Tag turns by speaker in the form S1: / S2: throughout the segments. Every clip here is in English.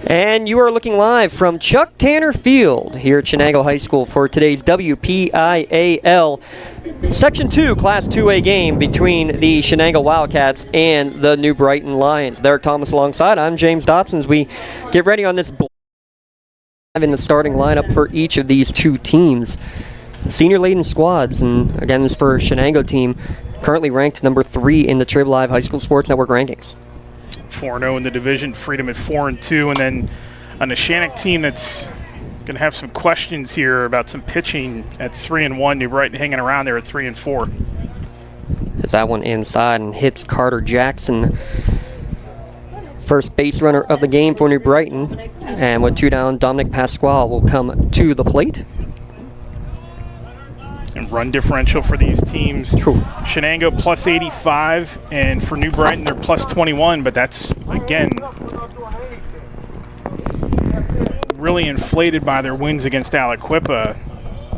S1: And you are looking live from Chuck Tanner Field here at Shenango High School for today's WPIAL Section 2 Class 2A game between the Shenango Wildcats and the New Brighton Lions. Derek Thomas alongside. I'm James Dotson as we get ready on this in the starting lineup for each of these two teams. Senior-laden squads, and again, this for Shenango team, currently ranked number 3 in the Trib Live High School Sports Network rankings.
S2: 4-0 in the division, Freedom at 4-2, and then a Neshannock team that's going to have some questions here about some pitching at 3-1. New Brighton hanging around there at 3-4.
S1: As that one inside and hits Carter Jackson, first base runner of the game for New Brighton, and with 2 down, Dominic Pasquale will come to the plate.
S2: And run differential for these teams. True. Shenango plus 85, and for New Brighton they're plus 21, but that's, again, really inflated by their wins against Aliquippa.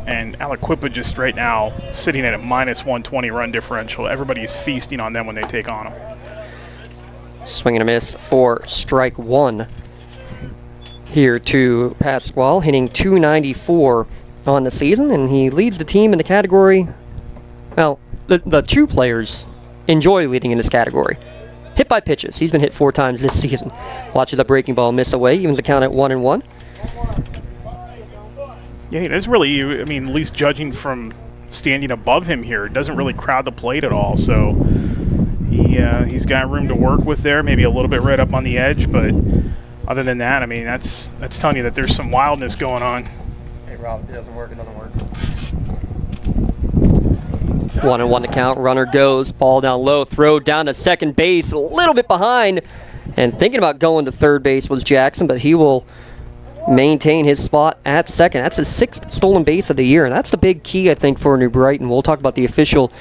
S2: And Aliquippa just right now sitting at a minus 120 run differential. Everybody is feasting on them when they take on them.
S1: Swing and a miss for strike 1 here to Pasquale, hitting .294 on the season, and he leads the team in the category. Well, the two players enjoy leading in this category. Hit by pitches. He's been hit 4 times this season. Watches a breaking ball miss away. Evens the count at 1-1.
S2: Yeah, it is really, I mean, at least judging from standing above him here, it doesn't really crowd the plate at all. So he's got room to work with there, maybe a little bit right up on the edge, but other than that, I mean, that's telling you that there's some wildness going on.
S1: Rob, if it doesn't work, it doesn't work. 1-1 to count. Runner goes. Ball down low. Throw down to second base. A little bit behind. And thinking about going to third base was Jackson, but he will maintain his spot at second. That's his 6th stolen base of the year, and that's the big key, I think, for New Brighton. We'll talk about the official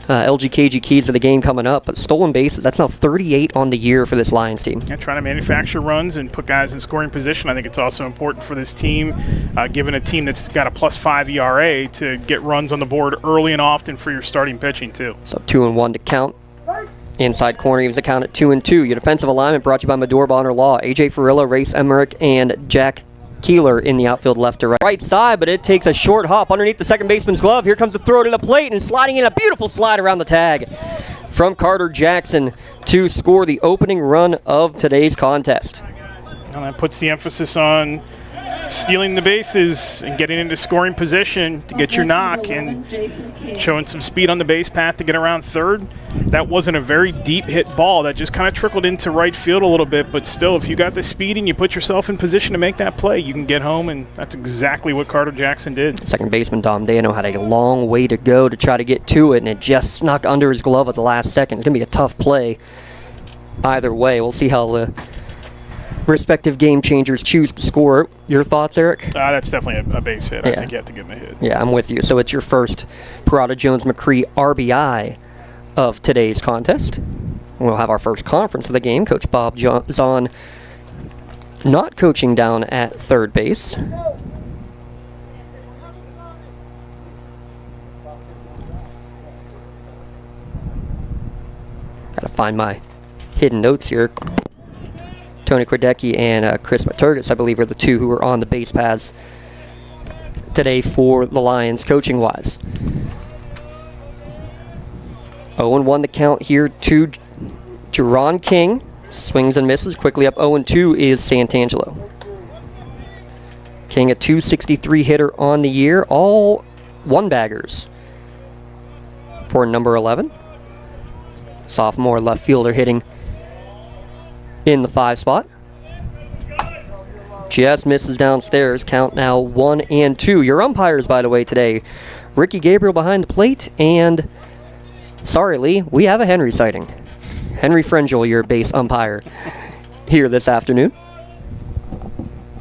S1: LGKG keys of the game coming up, but stolen bases, that's now 38 on the year for this Lions team.
S2: Yeah, trying to manufacture runs and put guys in scoring position. I think it's also important for this team, given a team that's got a +5 ERA, to get runs on the board early and often for your starting pitching too.
S1: So 2-1 to count. Inside corner gives the count at 2-2. Your defensive alignment brought to you by Medora Bonner Law. AJ Ferrillo, Race Emmerich, and Jack Keeler in the outfield left to right side, but it takes a short hop underneath the second baseman's glove. Here comes the throw to the plate and sliding in a beautiful slide around the tag from Carter Jackson to score the opening run of today's contest.
S2: And that puts the emphasis on stealing the bases and getting into scoring position to get your knock and showing some speed on the base path to get around third. That wasn't a very deep hit ball. That just kind of trickled into right field a little bit, but still, if you got the speed and you put yourself in position to make that play, you can get home, and that's exactly what Carter Jackson did.
S1: Second baseman Dom Dano had a long way to go to try to get to it, and it just snuck under his glove at the last second. It's going to be a tough play either way. We'll see how the respective game changers choose to score. Your thoughts, Eric?
S2: That's definitely a base hit. Yeah. I think you have to give him a hit.
S1: Yeah, I'm with you. So it's your first Parada Jones McCree RBI of today's contest. We'll have our first conference of the game. Coach Bob Zahn not coaching down at third base. Gotta find my hidden notes here. Tony Kordecki and Chris Maturgis, I believe, are the two who are on the base paths today for the Lions, coaching-wise. 0-1 the count here to Jerron King. Swings and misses. Quickly up 0-2 is Santangelo. King, a .263 hitter on the year. All one-baggers for number 11. Sophomore left fielder hitting in the 5 spot. Just misses downstairs. Count now 1-2. Your umpires, by the way, today. Ricky Gabriel behind the plate, and sorry, Lee, we have a Henry sighting. Henry Frengel, your base umpire, here this afternoon.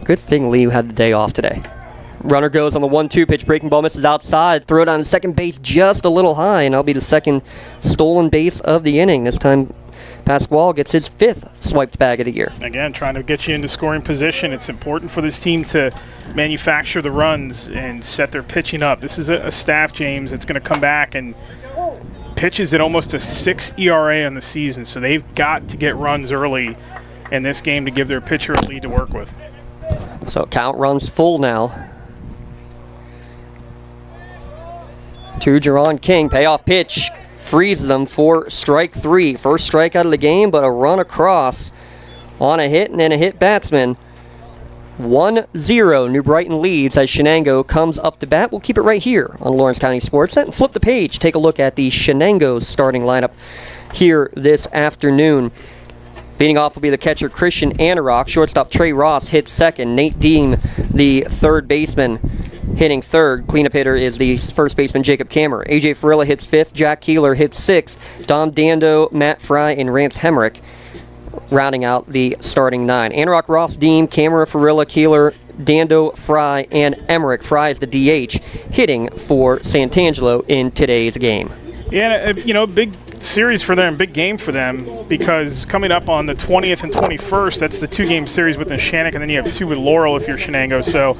S1: Good thing Lee had the day off today. Runner goes on the 1-2 pitch. Breaking ball misses outside. Throw down to second base just a little high, and that'll be the second stolen base of the inning. This time, Pasquale gets his 5th swiped bag of the year.
S2: Again, trying to get you into scoring position. It's important for this team to manufacture the runs and set their pitching up. This is a staff, James, that's going to come back and pitches at almost a 6 ERA on the season, so they've got to get runs early in this game to give their pitcher a lead to work with.
S1: So count runs full now. To Jerron King, payoff pitch, freezes them for strike 3. First strikeout of the game, but a run across on a hit and then a hit batsman. 1-0, New Brighton leads as Shenango comes up to bat. We'll keep it right here on Lawrence County SportsNet and flip the page. Take a look at the Shenango's starting lineup here this afternoon. Leading off will be the catcher Christian Anorak. Shortstop Trey Ross hits second. Nate Deem, the third baseman, hitting third. Cleanup hitter is the first baseman Jacob Kammer. AJ Farilla hits 5th. Jack Keeler hits 6th. Dom Dando, Matt Fry, and Rance Hemrick rounding out the starting 9. Anorak, Ross, Deem, Kammer, Farilla, Keeler, Dando, Fry, and Emmerich. Fry is the DH, hitting for Santangelo in today's game.
S2: Yeah, big series for them, big game for them, because coming up on the 20th and 21st, that's the 2-game series with Neshannock, and then you have 2 with Laurel if you're Shenango. So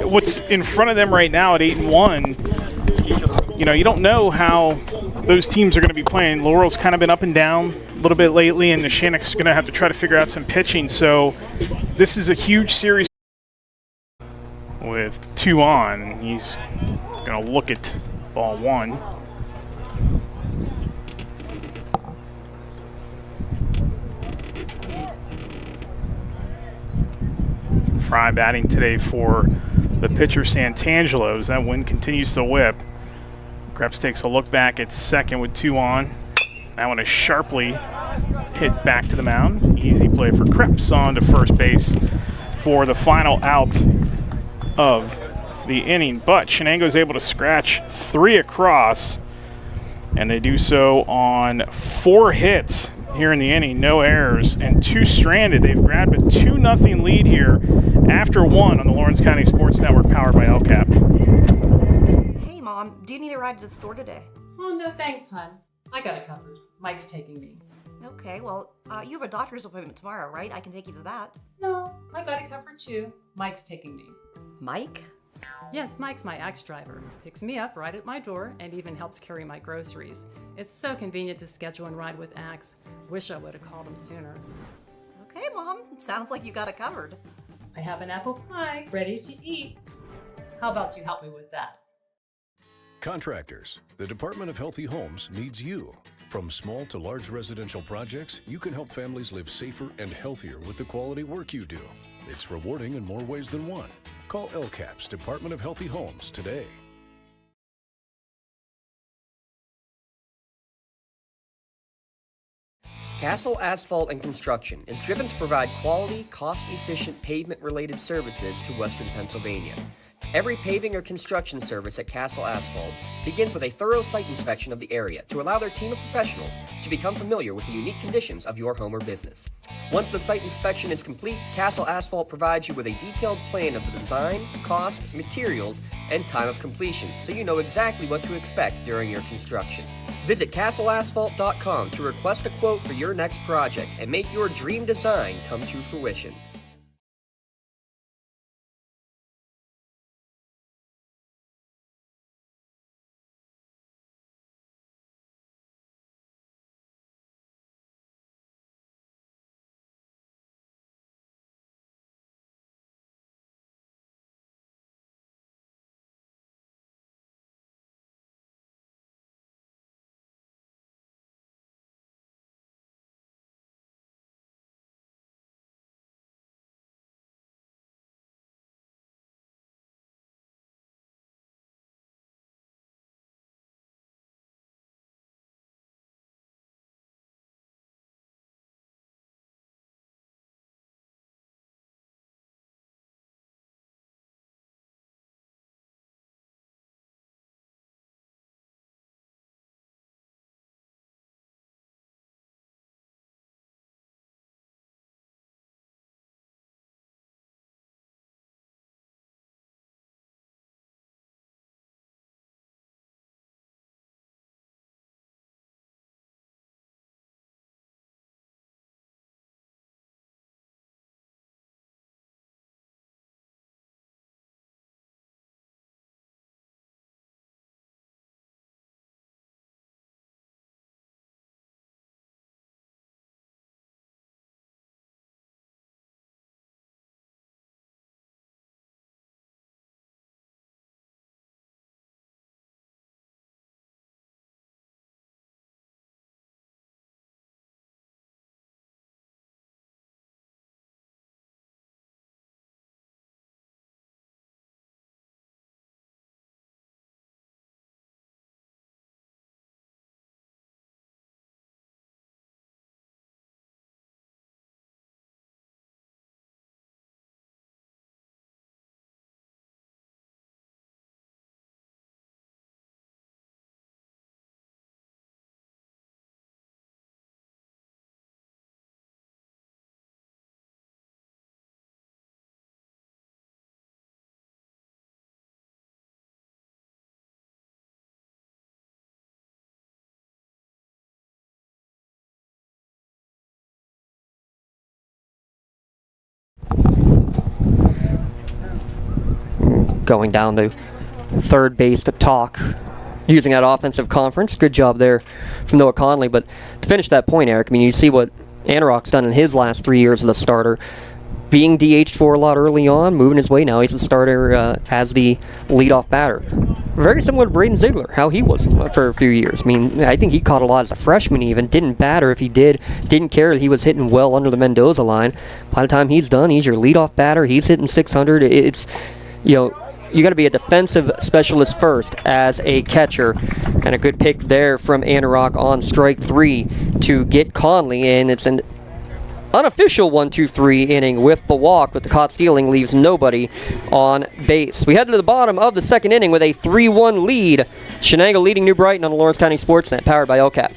S2: what's in front of them right now at 8-1, you don't know how those teams are going to be playing. Laurel's kind of been up and down a little bit lately, and Neshannock's going to have to try to figure out some pitching. So this is a huge series with 2 on. He's going to look at ball 1. Fry batting today for the pitcher Santangelo as that wind continues to whip. Krebs takes a look back at second with 2 on. That one is sharply hit back to the mound. Easy play for Krebs on to first base for the final out of the inning. But Shenango is able to scratch 3 across, and they do so on 4 hits here in the inning. No errors and 2 stranded. They've grabbed a 2-0 lead here after 1 on the Lawrence County Sports Network powered by LCAP.
S3: Hey, Mom, do you need a ride to the store today?
S4: Oh, no thanks, hon. I got it covered. Mike's taking me.
S3: Okay, well, you have a doctor's appointment tomorrow, right? I can take you to that.
S4: No, I got it covered too. Mike's taking me.
S3: Mike?
S4: Yes, Mike's my Axe driver. Picks me up right at my door and even helps carry my groceries. It's so convenient to schedule and ride with Axe. Wish I would have called him sooner.
S3: Okay, Mom. Sounds like you got it covered.
S4: I have an apple pie ready to eat. How about you help me with that?
S5: Contractors, the Department of Healthy Homes needs you. From small to large residential projects, you can help families live safer and healthier with the quality work you do. It's rewarding in more ways than one. Call LCAP's Department of Healthy Homes today.
S1: Castle Asphalt and Construction is driven to provide quality, cost-efficient pavement-related services to Western Pennsylvania. Every paving or construction service at Castle Asphalt begins with a thorough site inspection of the area to allow their team of professionals to become familiar with the unique conditions of your home or business. Once the site inspection is complete, Castle Asphalt provides you with a detailed plan of the design, cost, materials, and time of completion, so you know exactly what to expect during your construction. Visit castleasphalt.com to request a quote for your next project and make your dream design come to fruition. going down to third base to talk, using that offensive conference. Good job there from Noah Conley. But to finish that point, Eric, I mean, you see what Anorak's done in his last 3 years as a starter. Being DH'd for a lot early on, moving his way now. He's a starter as the leadoff batter. Very similar to Braden Ziegler, how he was for a few years. I mean, I think he caught a lot as a freshman even. Didn't batter if he did. Didn't care that he was hitting well under the Mendoza line. By the time he's done, he's your leadoff batter. He's hitting 600. It's, you got to be a defensive specialist first as a catcher. And a good pick there from Anorak on strike 3 to get Conley. And it's an unofficial 1-2-3 inning with the walk, but the caught stealing leaves nobody on base. We head to the bottom of the second inning with a 3-1 lead. Shenango leading New Brighton on the Lawrence County SportsNet, powered by LCAP.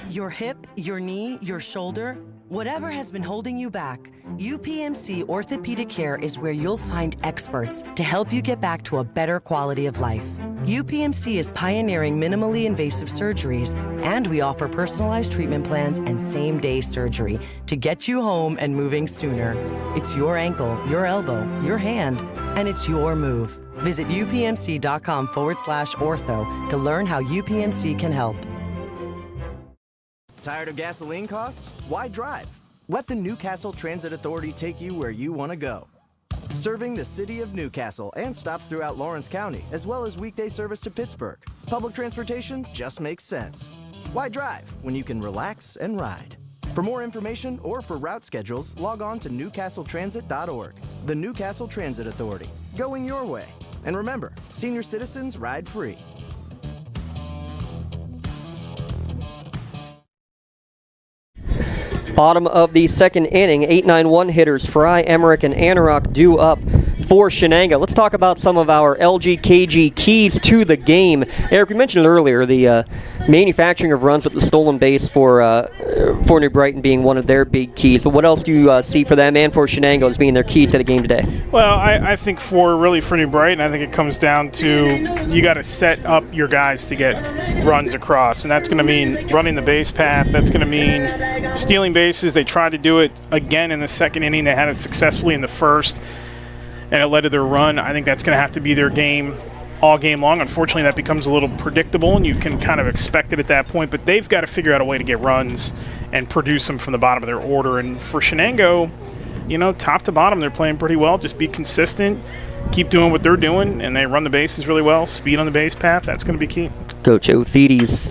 S6: Your hip, your knee, your shoulder, whatever has been holding you back, UPMC Orthopedic Care is where you'll find experts to help you get back to a better quality of life. UPMC is pioneering minimally invasive surgeries, and we offer personalized treatment plans and same-day surgery to get you home and moving sooner. It's your ankle, your elbow, your hand, and it's your move. Visit upmc.com/ortho to learn how UPMC can help.
S7: Tired of gasoline costs? Why drive? Let the Newcastle Transit Authority take you where you want to go. Serving the city of Newcastle and stops throughout Lawrence County, as well as weekday service to Pittsburgh. Public transportation just makes sense. Why drive when you can relax and ride? For more information or for route schedules, log on to newcastletransit.org. The Newcastle Transit Authority, going your way. And remember, senior citizens ride free.
S1: Bottom of the second inning, 8-9-1 hitters Fry, Emmerich, and Anorak due up for Shenango. Let's talk about some of our LGKG keys to the game. Eric, we mentioned earlier the manufacturing of runs with the stolen base for New Brighton being one of their big keys. But what else do you see for them and for Shenango as being their keys to the game today?
S2: Well, I think for New Brighton, I think it comes down to you got to set up your guys to get runs across, and that's going to mean running the base path. That's going to mean stealing bases. They tried to do it again in the second inning. They had it successfully in the first, and it led to their run. I think that's going to have to be their game all game long. Unfortunately, that becomes a little predictable, and you can kind of expect it at that point. But they've got to figure out a way to get runs and produce them from the bottom of their order. And for Shenango, top to bottom, they're playing pretty well. Just be consistent, keep doing what they're doing, and they run the bases really well. Speed on the base path, that's going to be key.
S1: Coach Othides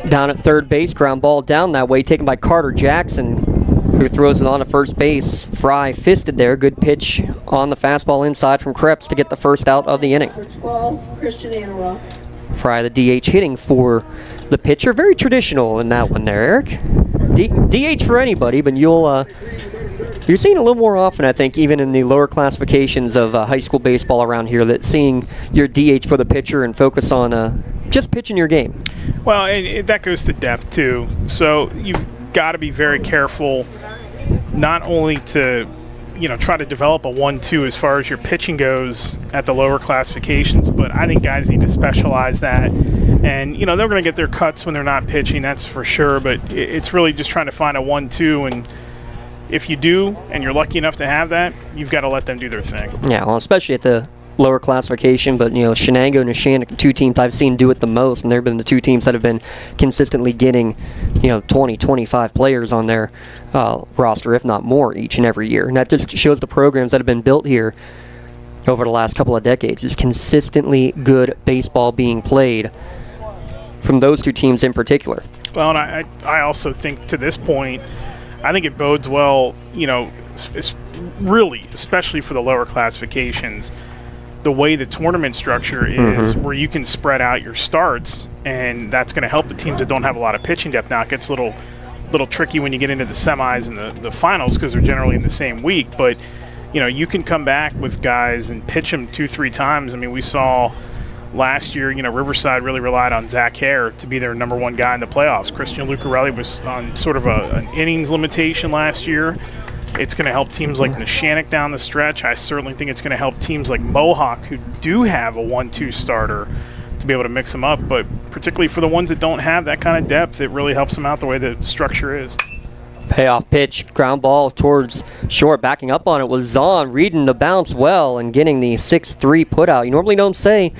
S1: down at third base, ground ball down that way, taken by Carter Jackson, who throws it on to first base. Fry fisted there. Good pitch on the fastball inside from Krebs to get the first out of the inning. Fry, the DH, hitting for the pitcher. Very traditional in that one there, Eric. DH for anybody, but you're seeing a little more often, I think, even in the lower classifications of high school baseball around here, that seeing your DH for the pitcher and focus on just pitching your game.
S2: Well, that goes to depth, too. So you've got to be very careful not only to try to develop a 1-2 as far as your pitching goes at the lower classifications, but I think guys need to specialize that. And they're going to get their cuts when they're not pitching, that's for sure, but it's really just trying to find a 1-2, and if you do and you're lucky enough to have that, you've got to let them do their thing. Yeah,
S1: well, especially at the lower classification, but Shenango and Neshannock, two teams I've seen do it the most, and they've been the two teams that have been consistently getting 20, 25 players on their roster, if not more, each and every year. And that just shows the programs that have been built here over the last couple of decades. Is consistently good baseball being played from those two teams in particular.
S2: Well, and I also think to this point, I think it bodes well, really, especially for the lower classifications, the way the tournament structure is, where you can spread out your starts, and that's going to help the teams that don't have a lot of pitching depth. Now, it gets a little tricky when you get into the semis and the finals because they're generally in the same week, but you can come back with guys and pitch them 2-3 times. I mean, we saw last year, Riverside really relied on Zach Hare to be their number one guy in the playoffs. Christian Lucarelli was on sort of an innings limitation last year. It's going to help teams like Neshannock down the stretch. I certainly think it's going to help teams like Mohawk, who do have a 1-2 starter, to be able to mix them up. But particularly for the ones that don't have that kind of depth, it really helps them out the way the structure is.
S1: Payoff pitch, ground ball towards short. Backing up on it was Zahn, reading the bounce well and getting the 6-3 put out. You normally don't say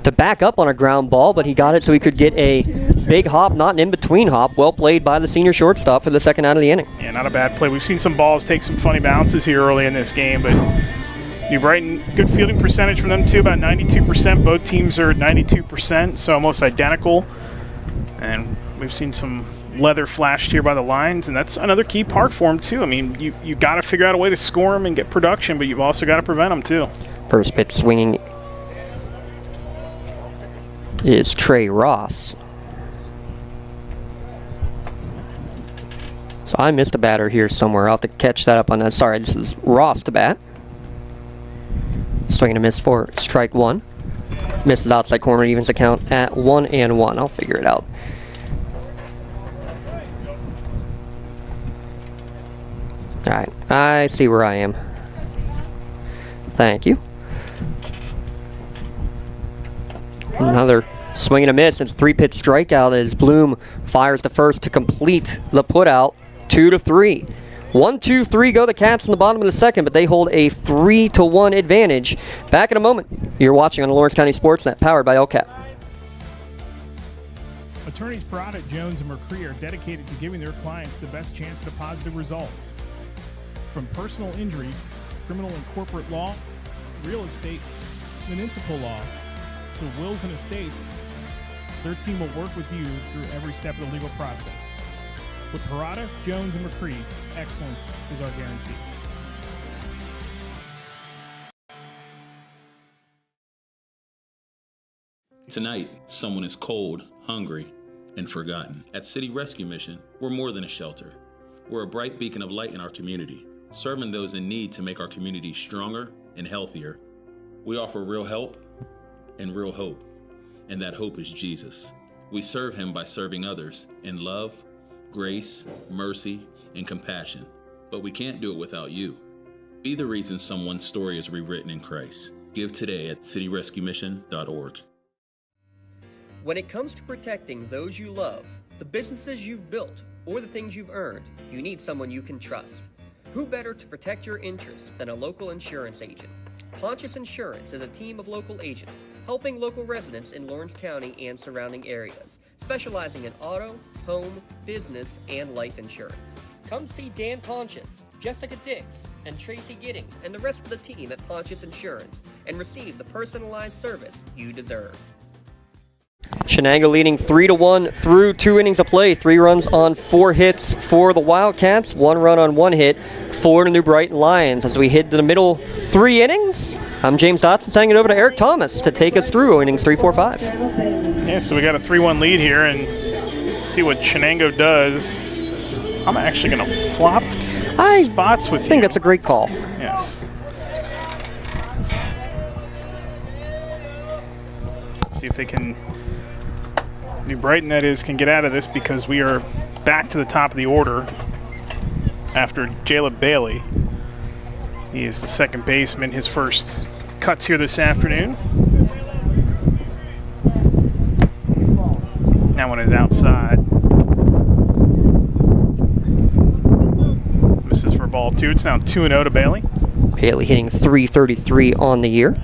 S1: to back up on a ground ball, but he got it so he could get a big hop, not an in-between hop. Well played by the senior shortstop for the second out of the inning.
S2: Yeah, not a bad play. We've seen some balls take some funny bounces here early in this game, but New Brighton, good fielding percentage from them too, about 92%. Both teams are 92%, so almost identical. And we've seen some leather flashed here by the lines, and that's another key part for them too. I mean, you got to figure out a way to score them and get production, but you've also got to prevent them too.
S1: First pitch swinging is Trey Ross. So I missed a batter here somewhere. I'll have to catch that up on that. Sorry, this is Ross to bat. Swing and a miss for strike one. Misses outside corner, evens the count at 1-1. I'll figure it out. All right, I see where I am. Thank you. Another swing and a miss. It's a 3-pitch strikeout as Bloom fires to first to complete the putout. 2-3. 1-2-3 go the Cats in the bottom of the second, but they hold a 3-1 advantage. Back in a moment. You're watching on the Lawrence County SportsNet, powered by LCAP.
S2: Attorneys Parada, Jones, and McCree are dedicated to giving their clients the best chance at a positive result. From personal injury, criminal and corporate law, real estate, municipal law, to wills and estates, their team will work with you through every step of the legal process. With Parada, Jones, and McCree, excellence is our guarantee.
S8: Tonight, someone is cold, hungry, and forgotten. At City Rescue Mission, we're more than a shelter. We're a bright beacon of light in our community, serving those in need to make our community stronger and healthier. We offer real help and real hope, and that hope is Jesus. We serve him by serving others in love, grace, mercy, and compassion. But we can't do it without you. Be the reason someone's story is rewritten in Christ. Give today at cityrescuemission.org.
S1: When it comes to protecting those you love, the businesses you've built, or the things you've earned, you need someone you can trust. Who better to protect your interests than a local insurance agent? Pontius Insurance is a team of local agents helping local residents in Lawrence County and surrounding areas, specializing in auto, home, business, and life insurance. Come see Dan Pontius, Jessica Dix, and Tracy Giddings, and the rest of the team at Pontius Insurance, and receive the personalized service you deserve. Shenango leading 3-1 through 2 innings of play. 3 runs on 4 hits for the Wildcats. 1 run on 1 hit for the New Brighton Lions. As we head to the middle 3 innings, I'm James Dotson, sending it over to Eric Thomas to take us through innings 3, 4, 5.
S2: Yeah, so we got a 3-1 lead here, and see what Shenango does. I'm actually going to flop spots with you.
S1: I think that's a great call.
S2: Yes. See if they can, New Brighton that is, can get out of this, because we are back to the top of the order after Jaleb Bailey. He is the second baseman, his first cuts here this afternoon. That one is outside. Misses for ball 2. It's now 2-0 to Bailey.
S1: Bailey hitting .333 on the year.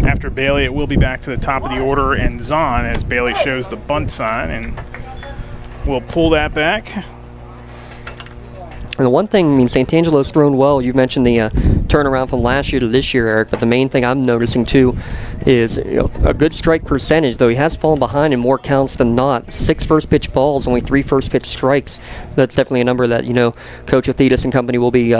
S2: After Bailey, it will be back to the top of the order, and Zahn, as Bailey shows the bunt sign, and we'll pull that back.
S1: And the one thing, I mean, St. Angelo's thrown well. You mentioned the turnaround from last year to this year, Eric, but the main thing I'm noticing, too, is a good strike percentage, though he has fallen behind in more counts than not. 6 first-pitch balls, only 3 first-pitch strikes. That's definitely a number that, Coach Athetis and company will be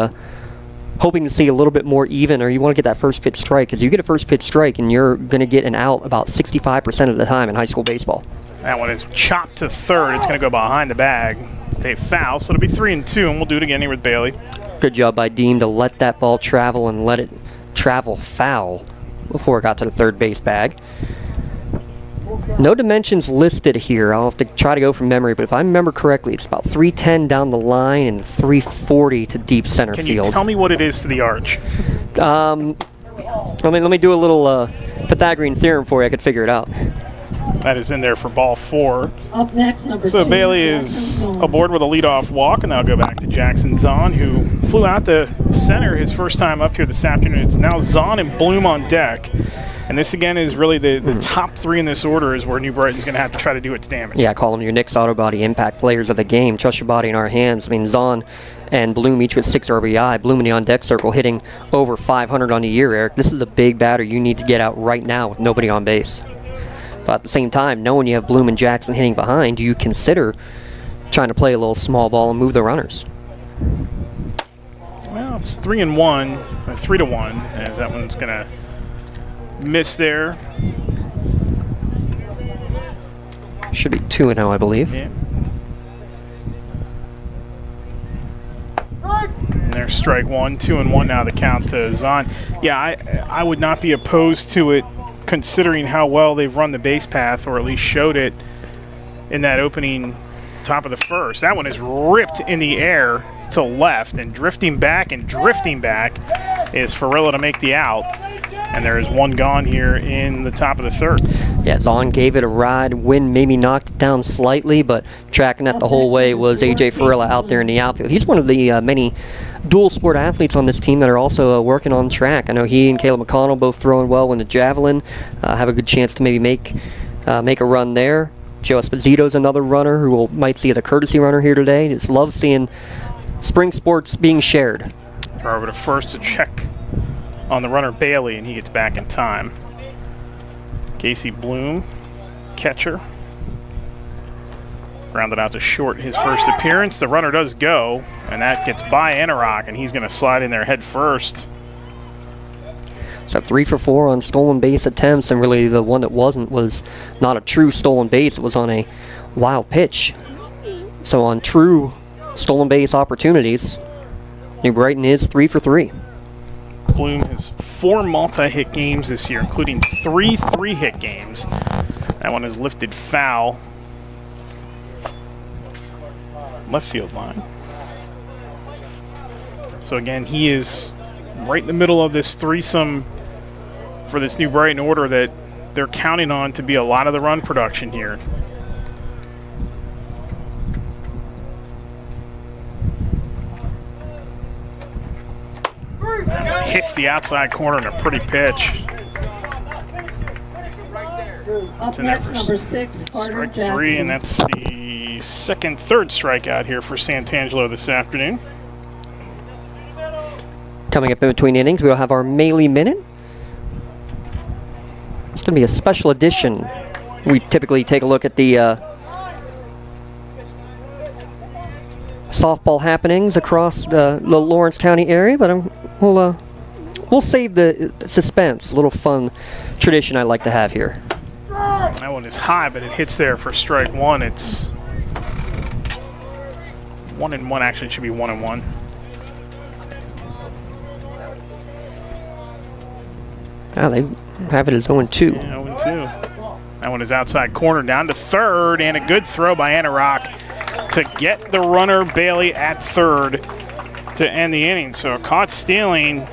S1: hoping to see a little bit more even, or you want to get that first pitch strike, because you get a first pitch strike and you're going to get an out about 65% of the time in high school baseball.
S2: That one is chopped to third. It's going to go behind the bag. Stay foul, so it'll be 3-2, and we'll do it again here with Bailey.
S1: Good job by Deem to let that ball travel and let it travel foul before it got to the third base bag. No dimensions listed here. I'll have to try to go from memory, but if I remember correctly, it's about 310 down the line and 340 to deep center field.
S2: Can you tell me what it is to the arch?
S1: Let me do a little Pythagorean theorem for you. I could figure it out.
S2: That is in there for ball 4.
S9: Up next, number
S2: So
S9: 2,
S2: Bailey is
S9: Jackson Zahn.
S2: aboard with a leadoff walk, and that'll go back to Jackson Zahn, who flew out to center his first time up here this afternoon. It's now Zahn and Bloom on deck. And this, again, is really the top 3 in this order is where New Brighton's going to have to try to do its damage.
S1: Yeah, call them your Nick's Auto Body impact players of the game. Trust your body in our hands. I mean, Zahn and Bloom each with 6 RBI. Bloom in the on-deck circle hitting over 500 on the year, Eric. This is a big batter you need to get out right now with nobody on base. But at the same time, knowing you have Bloom and Jackson hitting behind, do you consider trying to play a little small ball and move the runners?
S2: Well, it's 3-1, 3-1, as that one's going to miss there.
S1: Should be 2-0, I believe.
S2: Yeah. And there's strike 1, 2-1 now the count to Zahn. Yeah, I would not be opposed to it considering how well they've run the base path, or at least showed it in that opening top of the first. That one is ripped in the air to left, and drifting back is Farilla to make the out. And there is one gone here in the top of the third.
S1: Yeah, Zahn gave it a ride. Wind maybe knocked it down slightly, but tracking that the whole way was A.J. Farilla out there in the outfield. He's one of the many dual sport athletes on this team that are also working on track. I know he and Caleb McConnell both throwing well in the javelin, have a good chance to maybe make a run there. Joe Esposito's another runner who might see as a courtesy runner here today. Just love seeing spring sports being shared.
S2: Throw over to first to check on the runner Bailey, and he gets back in time. Casey Bloom, catcher. Grounded out to short his first appearance. The runner does go, and that gets by Enerock, and he's going to slide in there head first.
S1: So 3 for 4 on stolen base attempts, and really the one that wasn't was not a true stolen base. It was on a wild pitch. So on true stolen base opportunities, New Brighton is 3 for 3.
S2: Bloom has 4 multi-hit games this year, including 3 3-hit games. That one is lifted foul. Left field line. So again, he is right in the middle of this threesome for this New Brighton order that they're counting on to be a lot of the run production here. Hits the outside corner in a pretty pitch.
S9: Up next, number 6, Carter
S2: Strike
S9: Jackson.
S2: 3, and that's the third strikeout here for Santangelo this afternoon.
S1: Coming up in between innings, we'll have our Melee Minute. It's going to be a special edition. We typically take a look at the softball happenings across the Lawrence County area, but we'll save the suspense. A little fun tradition I like to have here.
S2: That one is high, but it hits there for strike 1. It's 1-1. Actually, it should be 1-1.
S1: They have it as 0-2.
S2: Yeah, 0-2. That one is outside corner down to third, and a good throw by Enerock to get the runner Bailey at third to end the inning. So caught stealing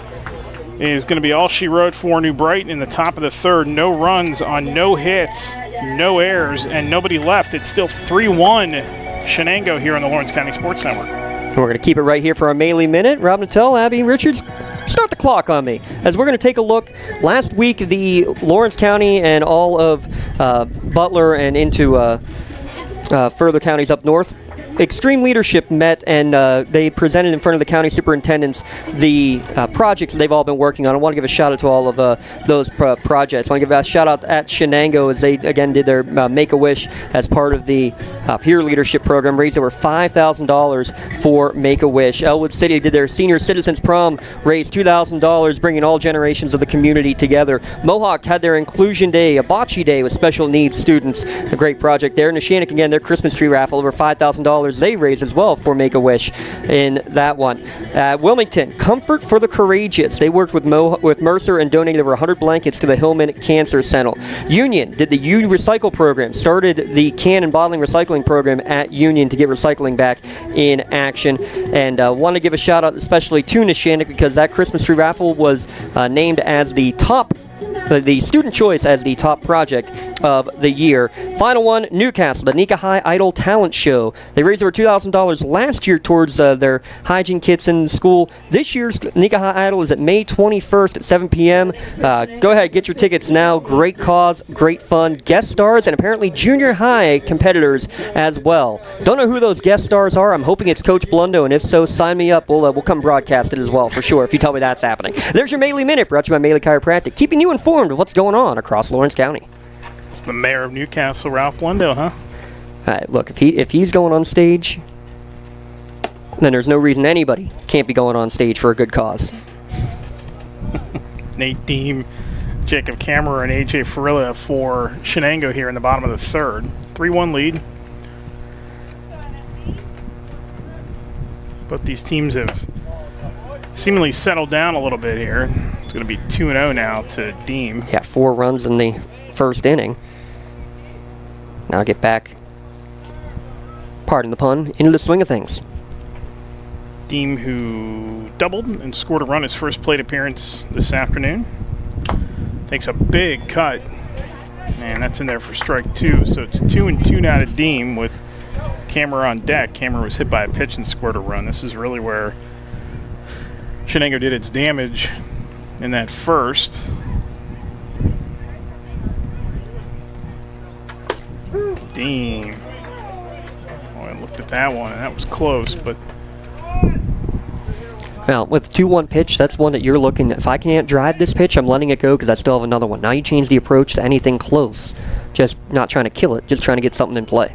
S2: is going to be all she wrote for New Brighton in the top of the third. No runs on no hits, no errors, and nobody left. It's still 3-1 Shenango here on the Lawrence County Sports Network.
S1: We're going to keep it right here for our Melee Minute. Rob Natel, Abby Richards, start the clock on me as we're going to take a look. Last week, the Lawrence County and all of Butler and into further counties up north, Extreme Leadership met and they presented in front of the county superintendents the projects that they've all been working on. I want to give a shout out to all of those projects. I want to give a shout out at Shenango as they again did their Make-A-Wish as part of the peer leadership program, raised over $5,000 for Make-A-Wish. Elwood City did their senior citizens prom, raised $2,000, bringing all generations of the community together. Mohawk had their inclusion day, a bocce day with special needs students, a great project there. Neshannock again, their Christmas tree raffle, over $5,000 they raised as well for Make-A-Wish in that one. Wilmington, Comfort for the Courageous. They worked with Mercer and donated over 100 blankets to the Hillman Cancer Center. Union did the U-Recycle program, started the can and bottling recycling program at Union to get recycling back in action. And want to give a shout out especially to Neshannock because that Christmas tree raffle was named as the top the student choice as the top project of the year. Final one, Newcastle, the Nika High Idol Talent Show. They raised over $2,000 last year towards their hygiene kits in school. This year's Nika High Idol is at May 21st at 7 p.m. Go ahead, get your tickets now. Great cause, great fun. Guest stars and apparently junior high competitors as well. Don't know who those guest stars are. I'm hoping it's Coach Blundo, and if so, sign me up. We'll come broadcast it as well for sure if you tell me that's happening. There's your Maley Minute, brought to you by Maley Chiropractic, keeping you informed of what's going on across Lawrence County.
S2: It's the mayor of Newcastle, Ralph Blundo, huh?
S1: Look, if he's going on stage, then there's no reason anybody can't be going on stage for a good cause.
S2: Nate Deem, Jacob Kammerer, and A.J. Farilla for Shenango here in the bottom of the third. 3-1 lead. Both these teams have seemingly settled down a little bit here. It's going to be 2-0 now to Deem.
S1: Yeah, 4 runs in the first inning. Now get back, pardon the pun, into the swing of things.
S2: Deem, who doubled and scored a run his first plate appearance this afternoon, takes a big cut, and that's in there for strike 2. So it's 2-2 now to Deem with Kammerer on deck. Kammerer was hit by a pitch and scored a run. This is really where Shenango did its damage in that first. Deem. Oh, I looked at that one, and that was close, but
S1: Well, with 2-1 pitch, that's one that you're looking at. If I can't drive this pitch, I'm letting it go because I still have another one. Now you change the approach to anything close. Just not trying to kill it, just trying to get something in play.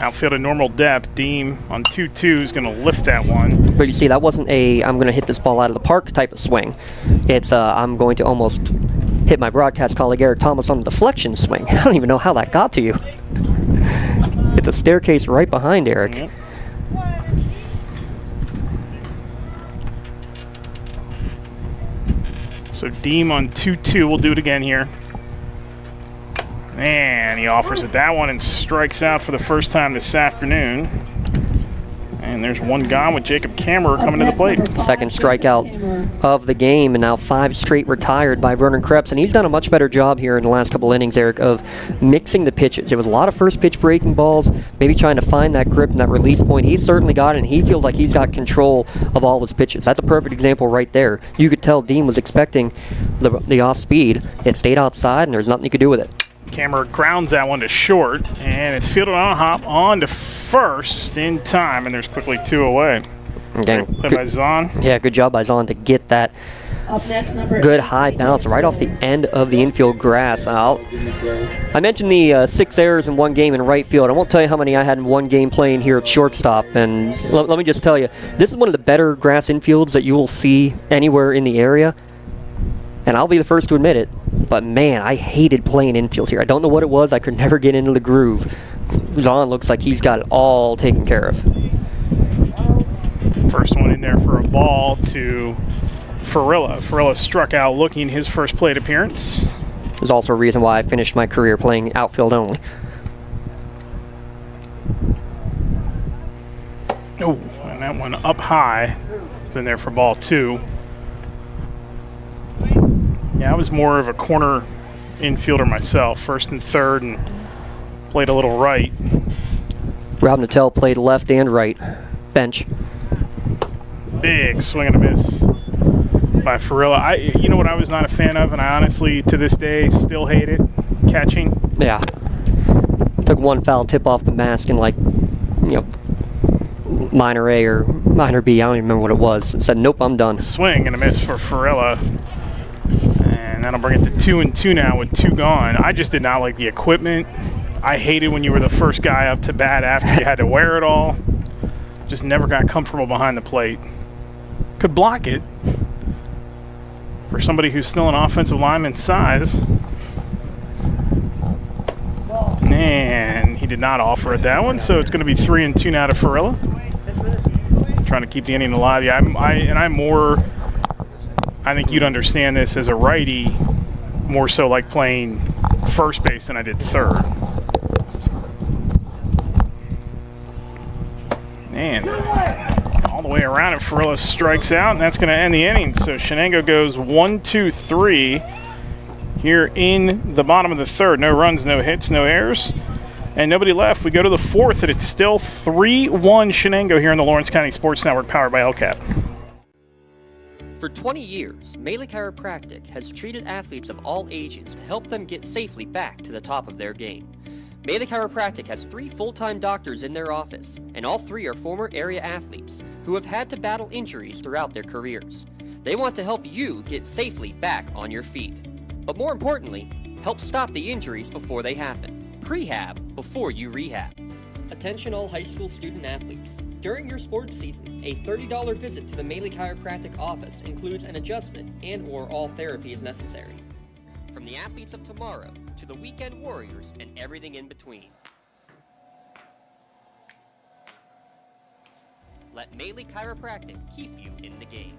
S2: outfield at normal depth. Deem on 2-2 is going to lift that one.
S1: But you see, that wasn't a I'm going to hit this ball out of the park type of swing. It's I'm going to almost hit my broadcast colleague Eric Thomas on a deflection swing. I don't even know how that got to you. Hit the staircase right behind Eric.
S2: Yep. So Deem on 2-2. We'll do it again here. And he offers it that one and strikes out for the first time this afternoon. And there's one gone with Jacob Kammerer coming to the plate.
S1: Second strikeout of the game, and now 5 straight retired by Vernon Krebs. And he's done a much better job here in the last couple innings, Eric, of mixing the pitches. It was a lot of first pitch breaking balls, maybe trying to find that grip and that release point. He's certainly got it, and he feels like he's got control of all his pitches. That's a perfect example right there. You could tell Dean was expecting the off speed. It stayed outside, and there's nothing you could do with it.
S2: Kammerer grounds that one to short, and it's fielded on a hop on to first in time, and there's quickly 2 away.
S1: Again,
S2: Play by Zahn.
S1: Yeah, good job by Zahn to get that
S9: Up next, number
S1: good high bounce right off the end of the infield grass. I mentioned the 6 errors in one game in right field. I won't tell you how many I had in one game playing here at shortstop. And let me just tell you, this is one of the better grass infields that you will see anywhere in the area. And I'll be the first to admit it, but man, I hated playing infield here. I don't know what it was. I could never get into the groove. Zahn looks like he's got it all taken care of.
S2: First one in there for a ball to Farilla. Farilla struck out looking his first plate appearance.
S1: There's also a reason why I finished my career playing outfield only.
S2: Oh, and that one up high. It's in there for ball 2. Yeah, I was more of a corner infielder myself, first and third, and played a little right.
S1: Rob Natel played left and right. Bench.
S2: Big swing and a miss by Farilla. You know what I was not a fan of, and I honestly, to this day, still hate it? Catching.
S1: Yeah. Took one foul tip off the mask in minor A or minor B. I don't even remember what it was. It said, nope, I'm done.
S2: Swing and a miss for Farilla. And that'll bring it to 2-2 now with 2 gone. I just did not like the equipment. I hated when you were the first guy up to bat after you had to wear it all. Just never got comfortable behind the plate. Could block it for somebody who's still an offensive lineman size. And he did not offer it that one, so it's going to be 3-2 now to Farilla. Trying to keep the inning alive. Yeah, I think you'd understand this as a righty, more so like playing first base than I did third. And all the way around it, Farilla strikes out, and that's going to end the inning. So Shenango goes 1-2-3 here in the bottom of the third. No runs, no hits, no errors, and nobody left. We go to the fourth, and it's still 3-1 Shenango here on the Lawrence County Sports Network, powered by LCAT.
S1: For 20 years, Melee Chiropractic has treated athletes of all ages to help them get safely back to the top of their game. Melee Chiropractic has 3 full-time doctors in their office, and all 3 are former area athletes who have had to battle injuries throughout their careers. They want to help you get safely back on your feet. But more importantly, help stop the injuries before they happen. Prehab before you rehab. Attention all high school student athletes. During your sports season, a $30 visit to the Melee Chiropractic office includes an adjustment and/or all therapy is necessary. From the athletes of tomorrow to the weekend warriors and everything in between. Let Melee Chiropractic keep you in the game.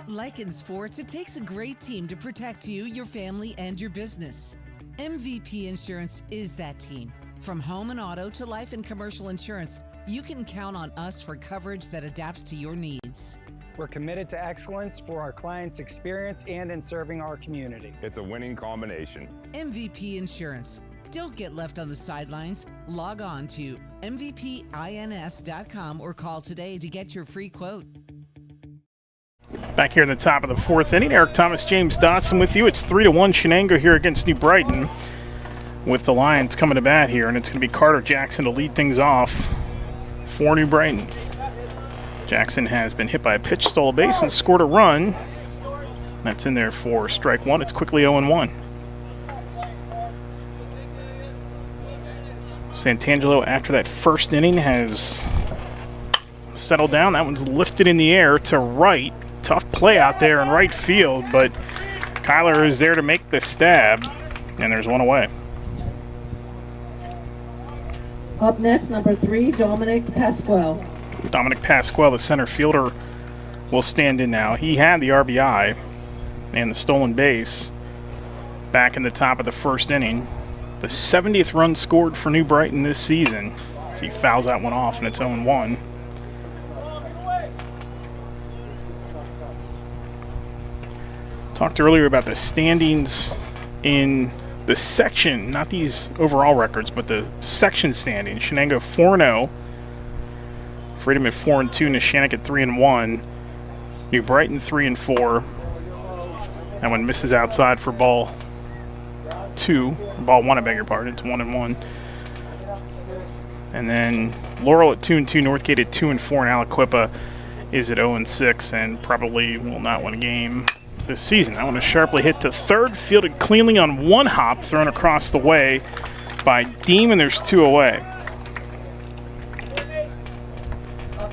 S10: Like in sports, it takes a great team to protect you, your family, and your business. MVP Insurance is that team. From home and auto to life and commercial insurance, you can count on us for coverage that adapts to your needs.
S11: We're committed to excellence for our clients' experience and in serving our community.
S12: It's a winning combination.
S10: MVP Insurance. Don't get left on the sidelines. Log on to mvpins.com or call today to get your free quote.
S2: Back here in the top of the fourth inning, Eric Thomas, James Dotson with you. It's 3-1 Shenango here against New Brighton, with the Lions coming to bat here, and it's going to be Carter Jackson to lead things off for New Brighton. Jackson has been hit by a pitch, stole a base, and scored a run. That's in there for strike one. It's quickly 0-1. Santangelo, after that first inning, has settled down. That one's lifted in the air to right. Tough play out there in right field, but Kyler is there to make the stab, and there's one away.
S9: Up next, number 3, Dominic Pasquale.
S2: Dominic Pasquale, the center fielder, will stand in now. He had the RBI and the stolen base back in the top of the first inning. The 70th run scored for New Brighton this season. So he fouls that one off, and it's 0-1. Talked earlier about the standings in the section, not these overall records, but the section standings. Shenango 4-0. Freedom at 4-2, Neshannock at 3-1, New Brighton 3-4. That one misses outside for ball one, I beg your pardon. It's 1-1. And then Laurel at 2-2, Northgate at 2-4, and Aliquippa is at 0-6 and probably will not win a game this season. That one is sharply hit to third, fielded cleanly on one hop, thrown across the way by Deem, and there's 2 away.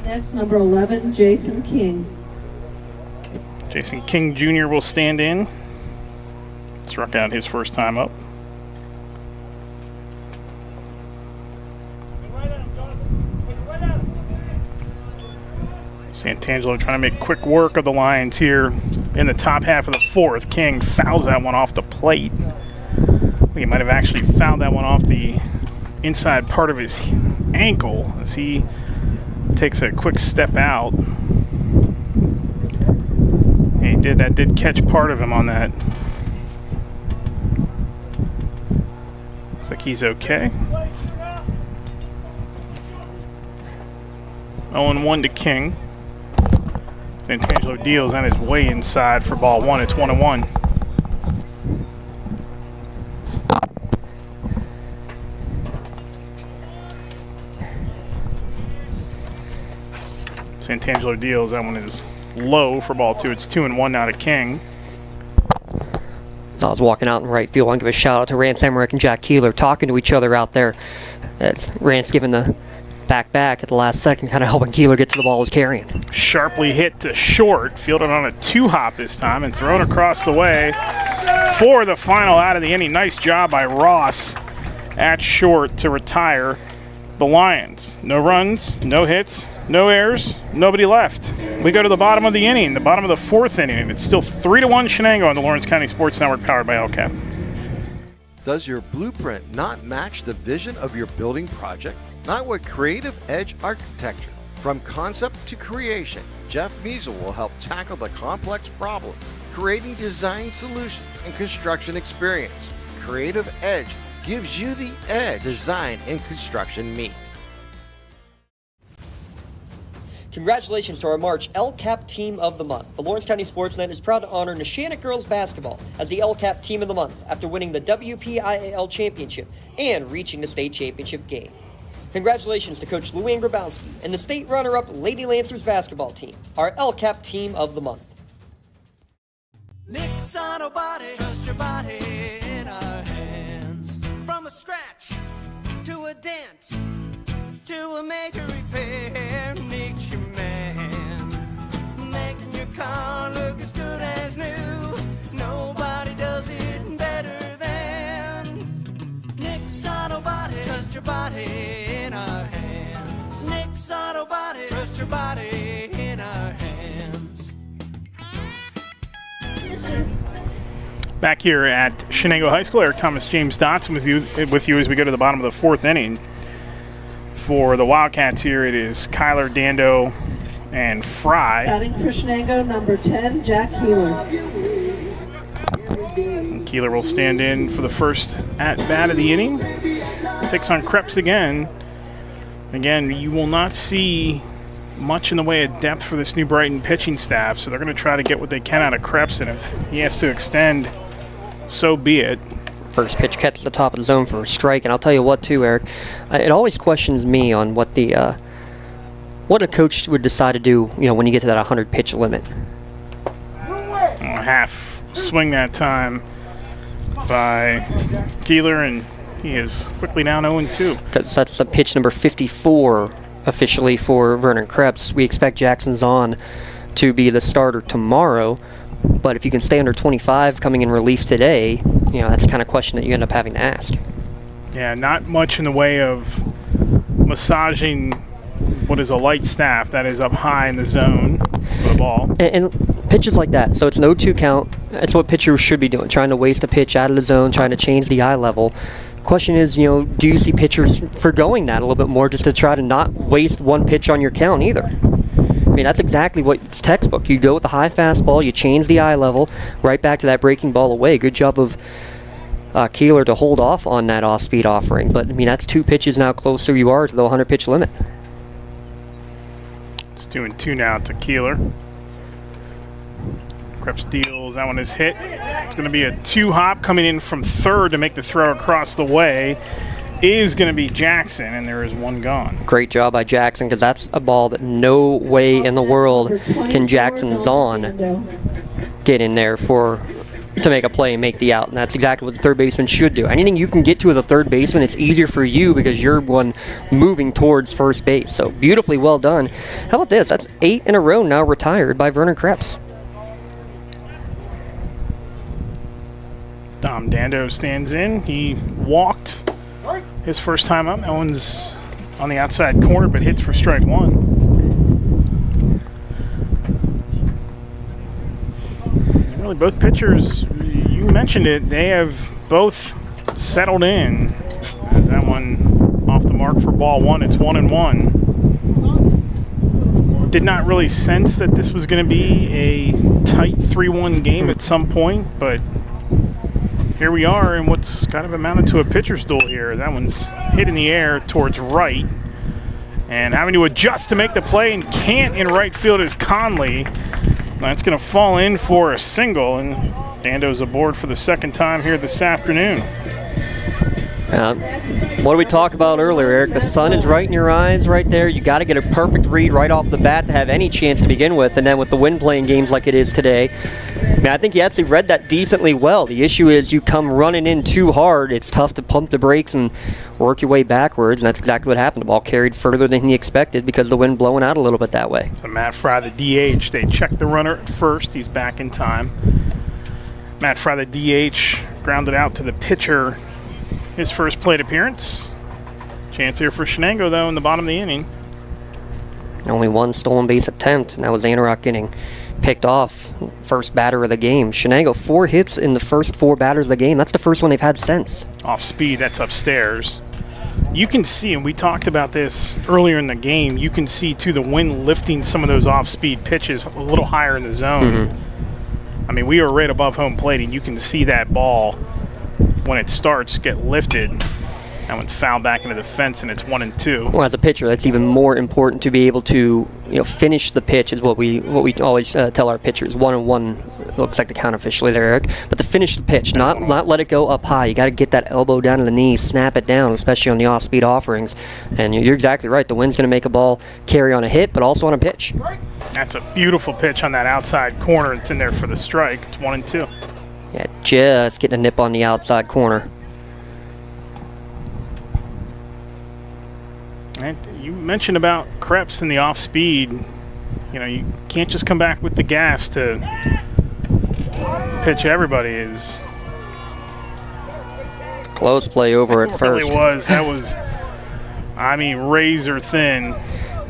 S9: Next, number 11, Jason King.
S2: Jason King Jr. will stand in. Struck out his first time up. Santangelo trying to make quick work of the Lions here in the top half of the fourth. King fouls that one off the plate. I think he might have actually fouled that one off the inside part of his ankle as he takes a quick step out. And that did catch part of him on that. Looks like he's okay. 0-1 to King. Santangelo deals on his way inside for ball one. It's 1-1. Santangelo deals. That one is low for ball two. It's 2-1 now to King.
S1: As I was walking out in right field, I want to give a shout out to Rance Emmerich and Jack Keeler talking to each other out there. That's Rance giving the back at the last second, kind of helping Keeler get to the ball he was carrying.
S2: Sharply hit to short, fielded on a 2-hop this time and thrown across the way for the final out of the inning. Nice job by Ross at short to retire the Lions. No runs, no hits, no errors, nobody left. We go to the bottom of the inning, the bottom of the fourth inning, and it's still 3-1 Shenango on the Lawrence County Sports Network, powered by LCAT.
S13: Does your blueprint not match the vision of your building project? Not with Creative Edge Architecture. From concept to creation, Jeff Measel will help tackle the complex problems creating design solutions and construction experience. Creative Edge gives you the edge design and construction meet.
S1: Congratulations to our March LCAP Team of the Month. The Lawrence County SportsNet is proud to honor Neshannock Girls Basketball as the LCAP Team of the Month after winning the WPIAL Championship and reaching the state championship game. Congratulations to Coach Luann Grabowski and the state runner-up Lady Lancers basketball team, our LCAP Team of the Month.
S12: Nick's Auto Body, trust your body in our hands. From a scratch to a dent to a major repair, Nick's your man. Making your car look as good as new. Nobody does it better than Nick's Auto Body. Trust your body in our hands. Nick's Auto Body. Trust your body in our hands.
S2: Back here at Shenango High School, Eric Thomas, James Dotson with you as we go to the bottom of the fourth inning. For the Wildcats here, it is Kyler, Dando, and Fry.
S9: Batting for Shenango, number 10, Jack Keeler.
S2: And Keeler will stand in for the first at-bat of the inning. Takes on Krebs again. Again, you will not see much in the way of depth for this new Brighton pitching staff, so they're going to try to get what they can out of Krebs, and if he has to extend, so be it.
S1: First pitch catches the top of the zone for a strike, and I'll tell you what too, Eric, it always questions me on what the what a coach would decide to do, when you get to that 100 pitch limit.
S2: Half swing that time by Keeler, and he is quickly down 0-2.
S1: Because that's a pitch number 54 officially for Vernon Krebs. We expect Jackson Zahn to be the starter tomorrow, but if you can stay under 25 coming in relief today, that's the kind of question that you end up having to ask.
S2: Yeah, not much in the way of massaging what is a light staff that is up high in the zone for the ball.
S1: And pitches like that, so it's an 0-2 count. That's what pitchers should be doing, trying to waste a pitch out of the zone, trying to change the eye level. Question is, do you see pitchers forgoing that a little bit more just to try to not waste one pitch on your count either? I mean, that's exactly what it's textbook. You go with the high fastball, you change the eye level, right back to that breaking ball away. Good job of Keeler to hold off on that off-speed offering. But, I mean, that's 2 pitches now closer you are to the 100-pitch limit.
S2: It's 2-2 now to Keeler. Krebs deals. That one is hit. It's going to be a 2-hop coming in from third to make the throw across the way. Is going to be Jackson, and there is one gone.
S1: Great job by Jackson, because that's a ball that no way in the world can Jackson Zahn get in there to make a play and make the out, and that's exactly what the third baseman should do. Anything you can get to as a third baseman, it's easier for you because you're one moving towards first base. So beautifully well done. How about this? That's 8 in a row now retired by Vernon Krebs.
S2: Dom Dando stands in. He walked his first time up. That one's on the outside corner, but hits for strike one. And really, both pitchers, you mentioned it, they have both settled in. As that one off the mark for ball one, it's 1-1. Did not really sense that this was going to be a tight 3-1 game at some point, but here we are in what's kind of amounted to a pitcher's duel here. That one's hit in the air towards right. And having to adjust to make the play and can't in right field is Conley. That's going to fall in for a single, and Dando's aboard for the second time here this afternoon.
S1: What did we talk about earlier, Eric? The sun is right in your eyes right there. You got to get a perfect read right off the bat to have any chance to begin with, and then with the wind playing games like it is today, I think you actually read that decently well. The issue is you come running in too hard, it's tough to pump the brakes and work your way backwards, and that's exactly what happened. The ball carried further than he expected because of the wind blowing out a little bit that way.
S2: So Matt Fry, the DH, they checked the runner at first. He's back in time. Matt Fry, the DH, grounded out to the pitcher. His first plate appearance. Chance here for Shenango, though, in the bottom of the inning.
S1: Only one stolen base attempt, and that was Anarok getting picked off, first batter of the game. Shenango, 4 hits in the first 4 batters of the game. That's the first one they've had since.
S2: Off speed, that's upstairs. You can see, and we talked about this earlier in the game, you can see, too, the wind lifting some of those off-speed pitches a little higher in the zone. I mean, we were right above home plate, and you can see that ball when it starts get lifted. That one's fouled back into the fence, and it's 1-2.
S1: Well, as a pitcher, that's even more important to be able to, finish the pitch is what we always tell our pitchers. 1-1 looks like the count officially there, Eric. But to finish the pitch, not let it go up high. You got to get that elbow down to the knee, snap it down, especially on the off-speed offerings. And you're exactly right. The wind's going to make a ball carry on a hit, but also on a pitch.
S2: That's a beautiful pitch on that outside corner. It's in there for the strike. It's 1-2.
S1: Yeah, just getting a nip on the outside corner.
S2: And you mentioned about Krebs and the off speed. You can't just come back with the gas to pitch everybody. Is
S1: close play over at first.
S2: It really was. That was, razor thin.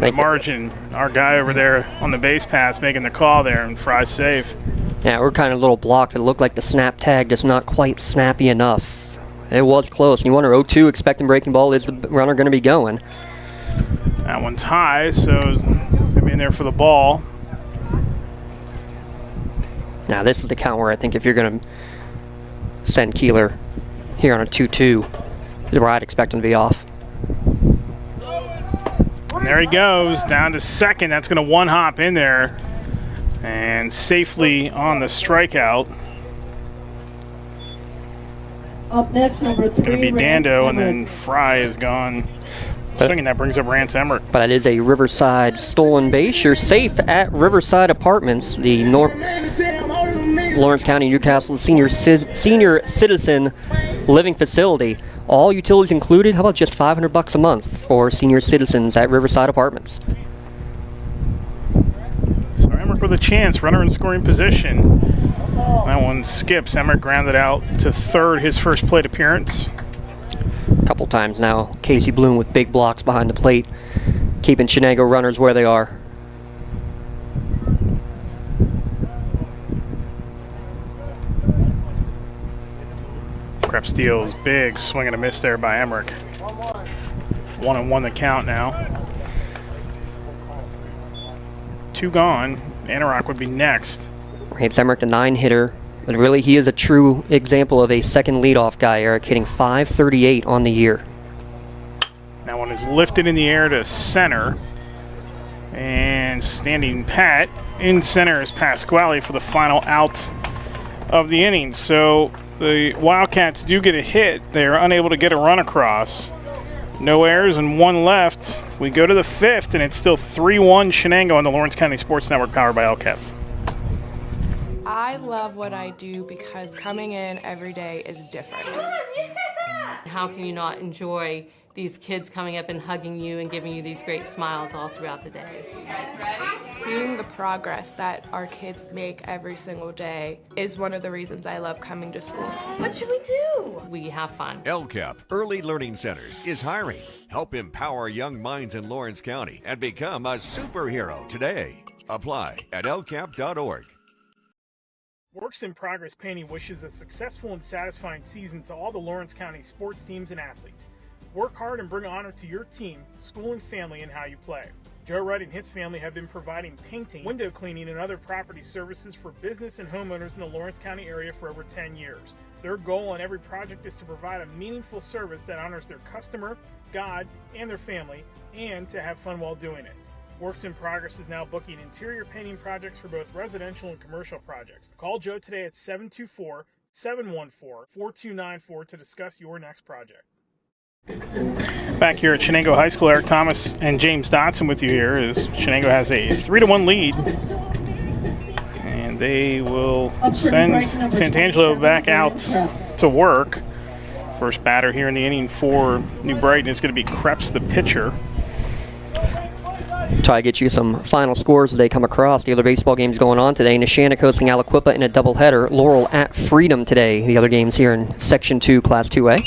S2: The margin. Our guy over there on the base pass making the call there, and Fry's safe.
S1: Yeah, we're kind of a little blocked. It looked like the snap tag just not quite snappy enough. It was close. And you wonder, 0-2, expecting breaking ball. Is the runner going to be going?
S2: That one's high, so it's going to be in there for the ball.
S1: Now, this is the count where I think if you're going to send Keeler here on a 2-2, is where I'd expect him to be off.
S2: And there he goes, down to second. That's going to one-hop in there and safely on the strikeout.
S9: Up next, number 3.
S2: It's going to be Dando, and then Fry is gone. Swinging, that brings up Rance Emmerich.
S1: But it is a Riverside stolen base. You're safe at Riverside Apartments, the Lawrence County Newcastle senior citizen living facility. All utilities included. How about just $500 a month for senior citizens at Riverside Apartments?
S2: So Emmerich with a chance, runner in scoring position. That one skips. Emmerich grounded out to third, his first plate appearance.
S1: A couple times now. Casey Bloom with big blocks behind the plate, keeping Shenango runners where they are.
S2: Krebs steals, big swing and a miss there by Emmerich. 1-1 the count now. 2 gone. Anorak would be next.
S1: Rance Emmerich, the 9-hitter. But really, he is a true example of a second leadoff guy, Eric, hitting .538 on the year.
S2: That one is lifted in the air to center. And standing pat in center is Pasquale for the final out of the inning. So the Wildcats do get a hit. They are unable to get a run across. No errors and 1 left. We go to the 5th, and it's still 3-1 Shenango on the Lawrence County Sports Network, powered by LCAP.
S14: I love what I do because coming in every day is different.
S4: How can you not enjoy these kids coming up and hugging you and giving you these great smiles all throughout the day? You guys ready?
S14: Seeing the progress that our kids make every single day is one of the reasons I love coming to school.
S4: What should we do? We have fun.
S15: LCAP Early Learning Centers is hiring. Help empower young minds in Lawrence County and become a superhero today. Apply at lcap.org.
S2: Works in Progress Painting wishes a successful and satisfying season to all the Lawrence County sports teams and athletes. Work hard and bring honor to your team, school, and family in how you play. Joe Wright and his family have been providing painting, window cleaning, and other property services for business and homeowners in the Lawrence County area for over 10 years. Their goal on every project is to provide a meaningful service that honors their customer, God, and their family, and to have fun while doing it. Works in Progress is now booking interior painting projects for both residential and commercial projects. Call Joe today at 724-714-4294 to discuss your next project. Back here at Shenango High School, Eric Thomas and James Dotson with you here as Shenango has a 3-1 lead. And they will send Santangelo back out to work. First batter here in the inning for New Brighton is going to be Krebs, the pitcher.
S1: Try to get you some final scores as they come across. The other baseball games going on today. Neshannock hosting Aliquippa in a doubleheader. Laurel at Freedom today. The other games here in Section 2, Class 2A.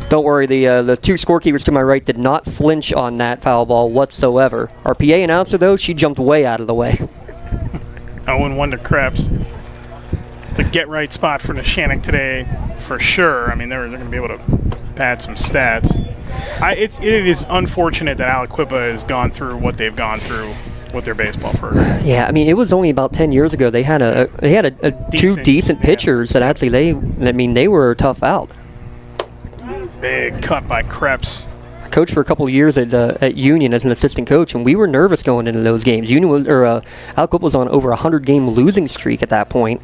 S1: Don't worry, the 2 scorekeepers to my right did not flinch on that foul ball whatsoever. Our PA announcer, though, she jumped way out of the way.
S2: 0-1 to Krebs. It's a get-right spot for Neshannock today, for sure. I mean, they're going to be able to pad some stats. It is unfortunate that Aliquippa has gone through what they've gone through with their baseball program.
S1: Yeah, I mean, it was only about 10 years ago they had two decent pitchers that actually they were tough out.
S2: Big cut by Krebs.
S1: I coached for a couple of years at Union as an assistant coach, and we were nervous going into those games. Alcoa was on over a 100-game losing streak at that point,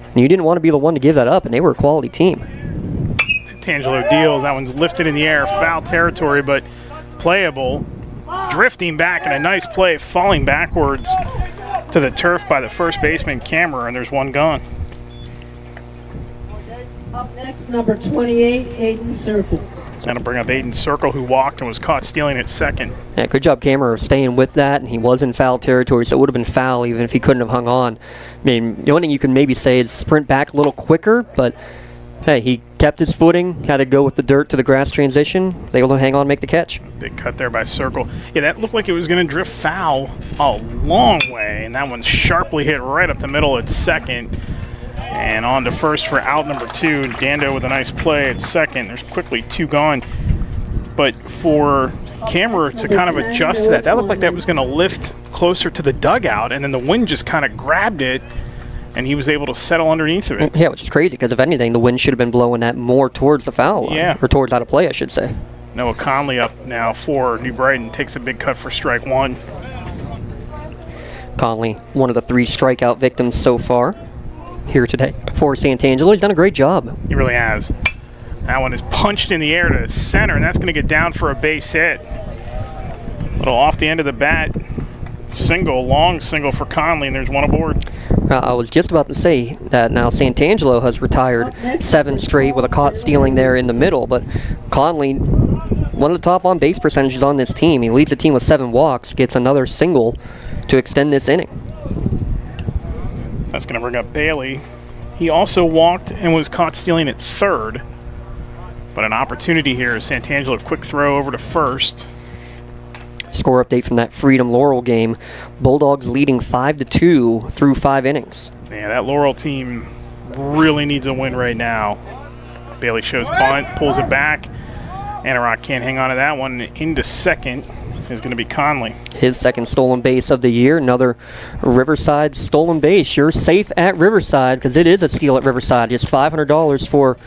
S1: and you didn't want to be the one to give that up, and they were a quality team.
S2: Tangelo deals. That one's lifted in the air, foul territory, but playable. Drifting back in a nice play, falling backwards to the turf by the first baseman, Camera, and there's one gone.
S9: Up next, number 28, Aiden Circle.
S2: Going to bring up Aiden Circle, who walked and was caught stealing at second.
S1: Yeah, good job, Camera, staying with that, and he was in foul territory, so it would have been foul even if he couldn't have hung on. I mean, the only thing you can maybe say is sprint back a little quicker, but hey, he kept his footing, had to go with the dirt to the grass transition, able to hang on and make the catch.
S2: Big cut there by Circle. Yeah, that looked like it was going to drift foul a long way, and that one sharply hit right up the middle at second. And on to first for out number 2. Dando with a nice play at second. There's quickly 2 gone. But for Camera to kind of adjust to that looked like that was going to lift closer to the dugout, and then the wind just kind of grabbed it, and he was able to settle underneath of it.
S1: Yeah, which is crazy, because if anything, the wind should have been blowing that more towards the foul line.
S2: Yeah.
S1: Or towards out of play, I should say.
S2: Noah Conley up now for New Brighton. Takes a big cut for strike 1.
S1: Conley, one of the 3 strikeout victims so far here today for Santangelo. He's done a great job.
S2: He really has. That one is punched in the air to center, and that's going to get down for a base hit. Little off the end of the bat. Single, long single for Conley, and there's one aboard.
S1: I was just about to say that now Santangelo has retired 7 straight with a caught stealing there in the middle, but Conley, one of the top on base percentages on this team. He leads the team with 7 walks, gets another single to extend this inning.
S2: That's going to bring up Bailey. He also walked and was caught stealing at third, but an opportunity here. Santangelo, quick throw over to first.
S1: Score update from that Freedom Laurel game. Bulldogs leading 5-2 through 5 innings.
S2: Yeah, that Laurel team really needs a win right now. Bailey shows bunt, pulls it back. Anorak can't hang on to that one. Into second is going to be Conley.
S1: His second stolen base of the year. Another Riverside stolen base. You're safe at Riverside because it is a steal at Riverside. Just $500 for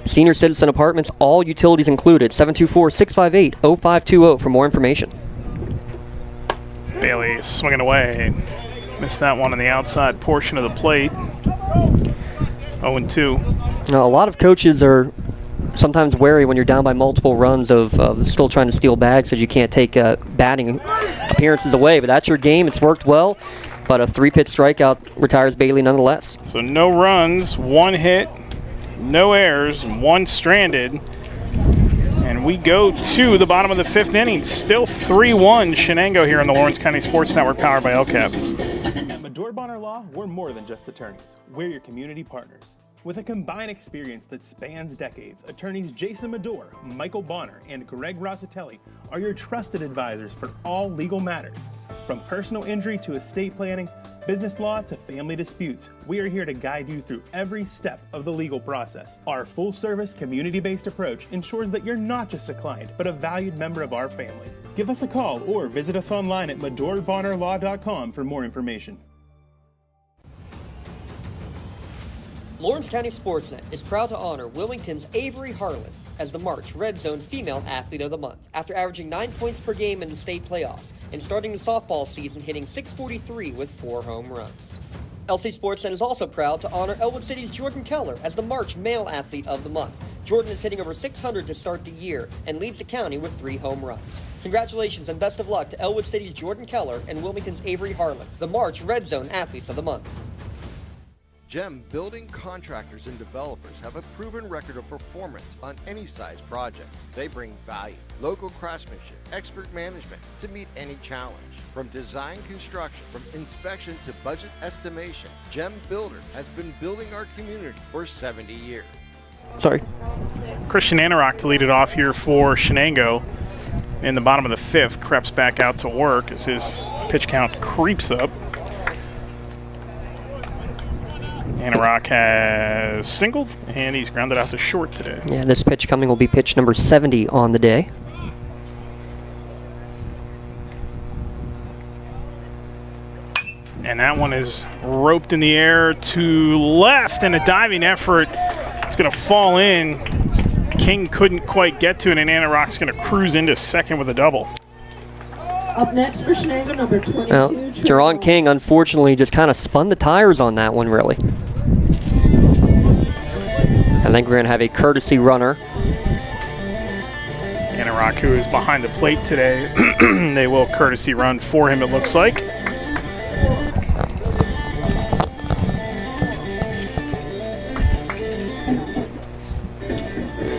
S1: senior citizen apartments, all utilities included. 724-658-0520 for more information.
S2: Bailey is swinging away. Missed that one on the outside portion of the plate. 0-2.
S1: Now, a lot of coaches are sometimes wary when you're down by multiple runs of still trying to steal bags because you can't take batting appearances away. But that's your game. It's worked well. But a 3-pitch strikeout retires Bailey nonetheless.
S2: So no runs, 1 hit, no errors, 1 stranded. And we go to the bottom of the 5th inning. Still 3-1 Shenango here on the Lawrence County Sports Network, powered by LCAP.
S16: At Medore Bonner Law, we're more than just attorneys. We're your community partners. With a combined experience that spans decades, attorneys Jason Medore, Michael Bonner, and Greg Rossitelli are your trusted advisors for all legal matters. From personal injury to estate planning, business law to family disputes, we are here to guide you through every step of the legal process. Our full-service, community-based approach ensures that you're not just a client, but a valued member of our family. Give us a call or visit us online at MedoreBonnerLaw.com for more information.
S1: Lawrence County SportsNet is proud to honor Wilmington's Avery Harlan as the March Red Zone Female Athlete of the Month after averaging 9 points per game in the state playoffs and starting the softball season hitting .643 with 4 home runs. LC SportsNet is also proud to honor Elwood City's Jordan Keller as the March Male Athlete of the Month. Jordan is hitting over .600 to start the year and leads the county with 3 home runs. Congratulations and best of luck to Elwood City's Jordan Keller and Wilmington's Avery Harlan, the March Red Zone Athletes of the Month.
S13: GEM building contractors and developers have a proven record of performance on any size project. They bring value, local craftsmanship, expert management to meet any challenge. From design construction, from inspection to budget estimation, GEM Builder has been building our community for 70 years.
S1: Sorry.
S2: Christian Anorak to lead it off here for Shenango. In the bottom of the 5th, Krebs back out to work as his pitch count creeps up. Anorak has singled, and he's grounded out to short today.
S1: Yeah, this pitch coming will be pitch number 70 on the day.
S2: And that one is roped in the air to left, and a diving effort. It's going to fall in. King couldn't quite get to it, and Anna Rock's going to cruise into second with a double.
S9: Up next for Shenango, number 22.
S1: Well, Jerron King, unfortunately, just kind of spun the tires on that one, really. I think we're going to have a courtesy runner.
S2: Anna Rock, who is behind the plate today, they will courtesy run for him, it looks like.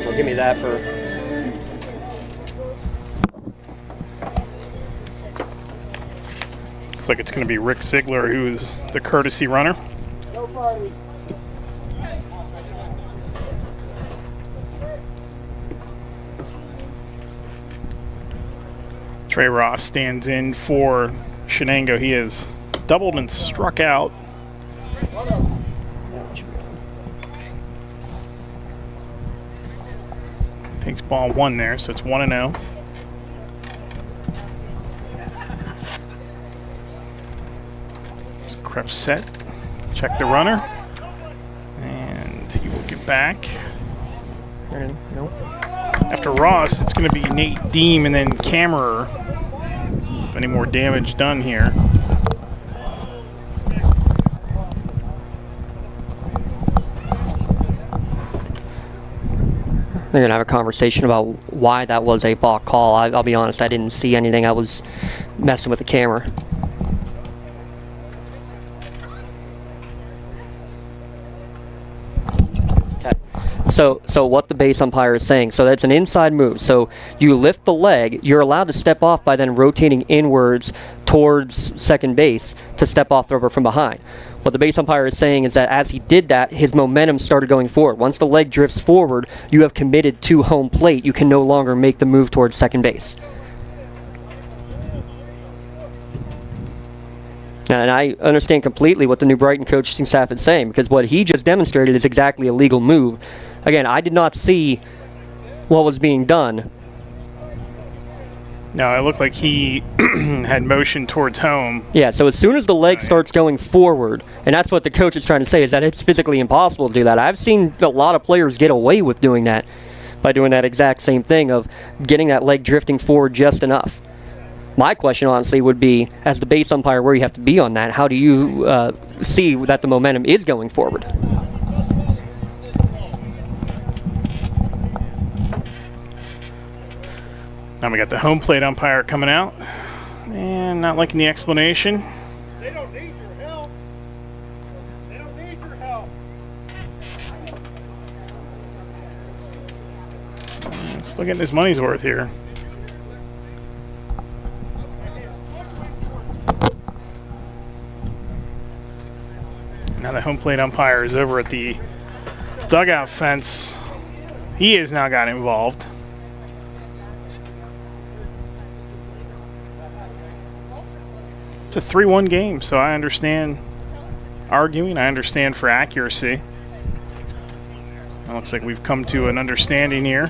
S1: Well, give me that for...
S2: Looks like it's going to be Rick Ziegler, who is the courtesy runner. Trey Ross stands in for Shenango. He has doubled and struck out. Takes ball one there, so it's 1-0. Krebs set. Check the runner. And he will get back.
S1: Nope.
S2: After Ross, it's going to be Nate Deem and then Kammerer. Any more damage done here?
S1: They're going to have a conversation about why that was a balk call. I'll be honest, I didn't see anything. I was messing with the camera. So what the base umpire is saying, so that's an inside move. So you lift the leg, you're allowed to step off by then rotating inwards towards second base to step off the rubber from behind. What the base umpire is saying is that as he did that, his momentum started going forward. Once the leg drifts forward, you have committed to home plate. You can no longer make the move towards second base. And I understand completely what the new Brighton coaching staff is saying, because what he just demonstrated is exactly a legal move. Again, I did not see what was being done.
S2: No, it looked like he had motion towards home.
S1: Yeah, so as soon as the leg starts going forward, and that's what the coach is trying to say, is that it's physically impossible to do that. I've seen a lot of players get away with doing that by doing that exact same thing of getting that leg drifting forward just enough. My question, honestly, would be, as the base umpire, where you have to be on that, how do you see that the momentum is going forward?
S2: Now we got the home plate umpire coming out and not liking the explanation.
S17: They don't need your help. They don't need your help.
S2: Still getting his money's worth here. Now the home plate umpire is over at the dugout fence. He has now got involved. It's a 3-1 game, so I understand arguing. I understand for accuracy. It looks like we've come to an understanding here.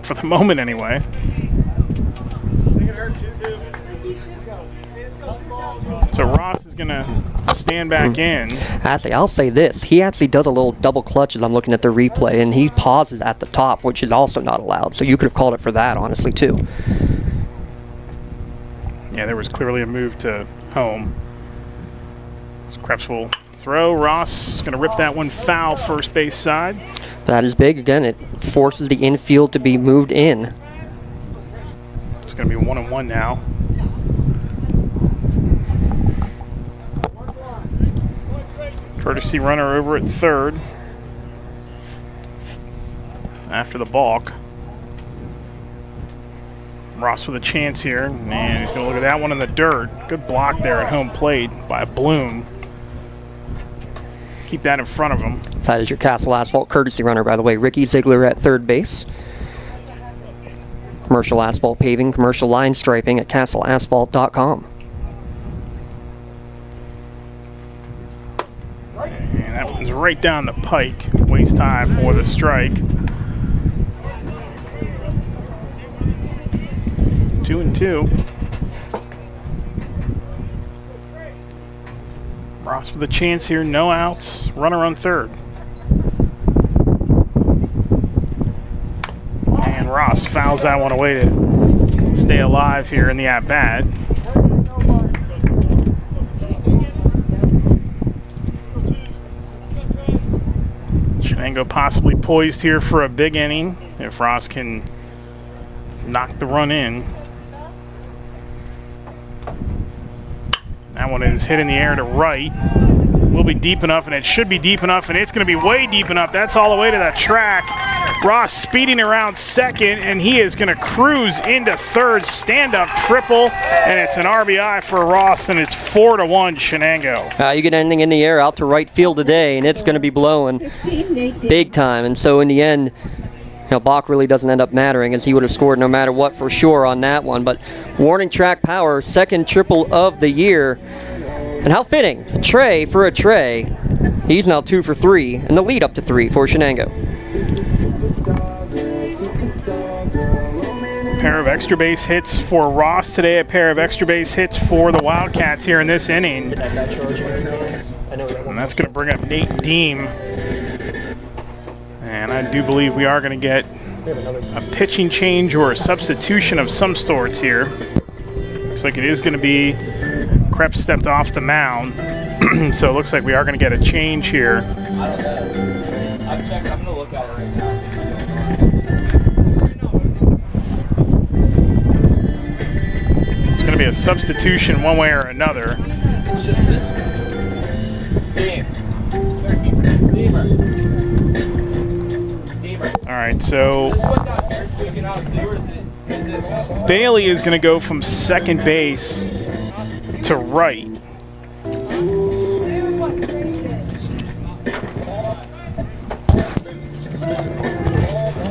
S2: For the moment, anyway. So Ross is going to stand back in.
S1: Actually, I'll say this. He actually does a little double clutch as I'm looking at the replay, and he pauses at the top, which is also not allowed. So you could have called it for that, honestly, too.
S2: Yeah, there was clearly a move to home. So Krebs will throw. Ross is going to rip that one foul first base side.
S1: That is big. Again, it forces the infield to be moved in.
S2: It's going to be 1-1 now. Courtesy runner over at third after the balk. Ross with a chance here, and he's going to look at that one in the dirt. Good block there at home plate by Bloom. Keep that in front of him.
S1: That is your Castle Asphalt courtesy runner, by the way. Ricky Ziegler at third base. Commercial asphalt paving, commercial line striping at castleasphalt.com.
S2: And that one's right down the pike, waist high for the strike. 2-2. Ross with a chance here, no outs, runner on third. And Ross fouls that one away to stay alive here in the at-bat. Shenango possibly poised here for a big inning if Ross can knock the run in. That one is hit in the air to right. Will be deep enough, and it should be deep enough, and it's going to be way deep enough. That's all the way to the track. Ross speeding around second, and he is going to cruise into third. Stand-up triple, and it's an RBI for Ross, and it's 4-1 Shenango.
S1: You get anything in the air out to right field today, and it's going to be blowing big time. And so in the end, Bach really doesn't end up mattering, as he would have scored no matter what for sure on that one. But warning track power, second triple of the year. And how fitting, Trey for a Trey. He's now 2 for 3, and the lead up to 3 for Shenango.
S2: A pair of extra base hits for Ross today, a pair of extra base hits for the Wildcats here in this inning. And that's going to bring up Nate Deem. And I do believe we are going to get a pitching change or a substitution of some sorts here. Looks like it is going to be Krebs stepped off the mound. So it looks like we are going to get a change here.
S18: I'm going to look at it right now.
S2: It's going to be a substitution one way or another.
S18: It's just this one.
S2: All right, so Bailey is going to go from second base to right.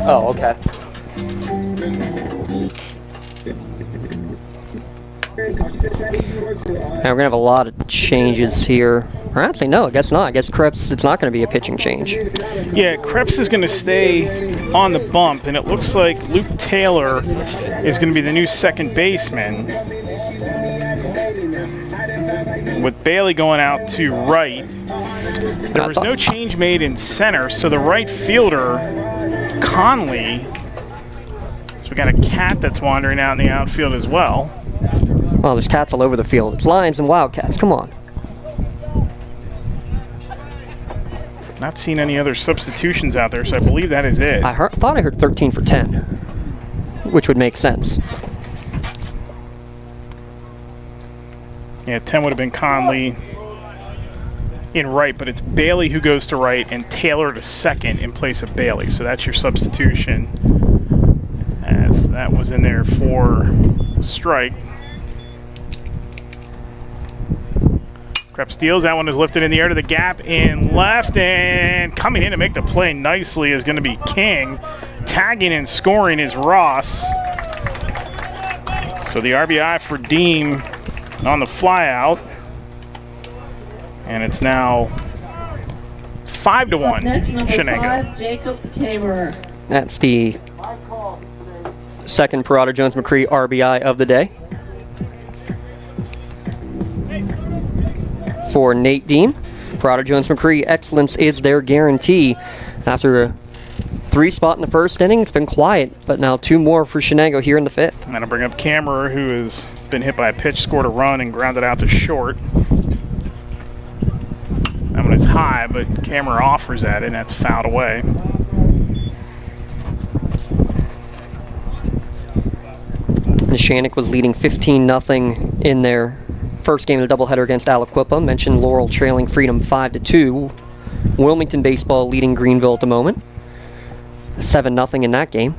S1: Oh, okay. Now we're going to have a lot of changes here. Or actually, no, I guess not. I guess Krebs, it's not going to be a pitching change.
S2: Yeah, Krebs is going to stay on the bump, and it looks like Luke Taylor is going to be the new second baseman, with Bailey going out to right. There was no change made in center, so the right fielder, Conley, so we got a cat that's wandering out in the outfield as well.
S1: Well, there's cats all over the field. It's Lions and Wildcats. Come on.
S2: Not seen any other substitutions out there, so I believe that is it.
S1: I thought I heard 13 for 10, which would make sense.
S2: Yeah, 10 would have been Conley in right, but it's Bailey who goes to right and Taylor to second in place of Bailey. So that's your substitution, as that was in there for a strike. Krebs steals. That one is lifted in the air to the gap in left, and coming in to make the play nicely is going to be King. Tagging and scoring is Ross. So the RBI for Deem on the flyout, and it's now 5-1
S9: Next, number
S2: Shenango.
S9: 5, Jacob Kamer.
S1: That's the second Parada Jones McCree RBI of the day for Nate Deem. Parada Jones McCree, excellence is their guarantee. After a 3 spot in the first inning, it's been quiet, but now 2 more for Shenango here in the 5th.
S2: I'm going to bring up Kammerer, who has been hit by a pitch, scored a run, and grounded out to short. That one is high, but Kammerer offers at it, and that's fouled away.
S1: Nishanik was leading 15-0 in their first game of the doubleheader against Aliquippa. Mentioned Laurel trailing Freedom 5-2. Wilmington baseball leading Greenville at the moment, 7-0 in that game.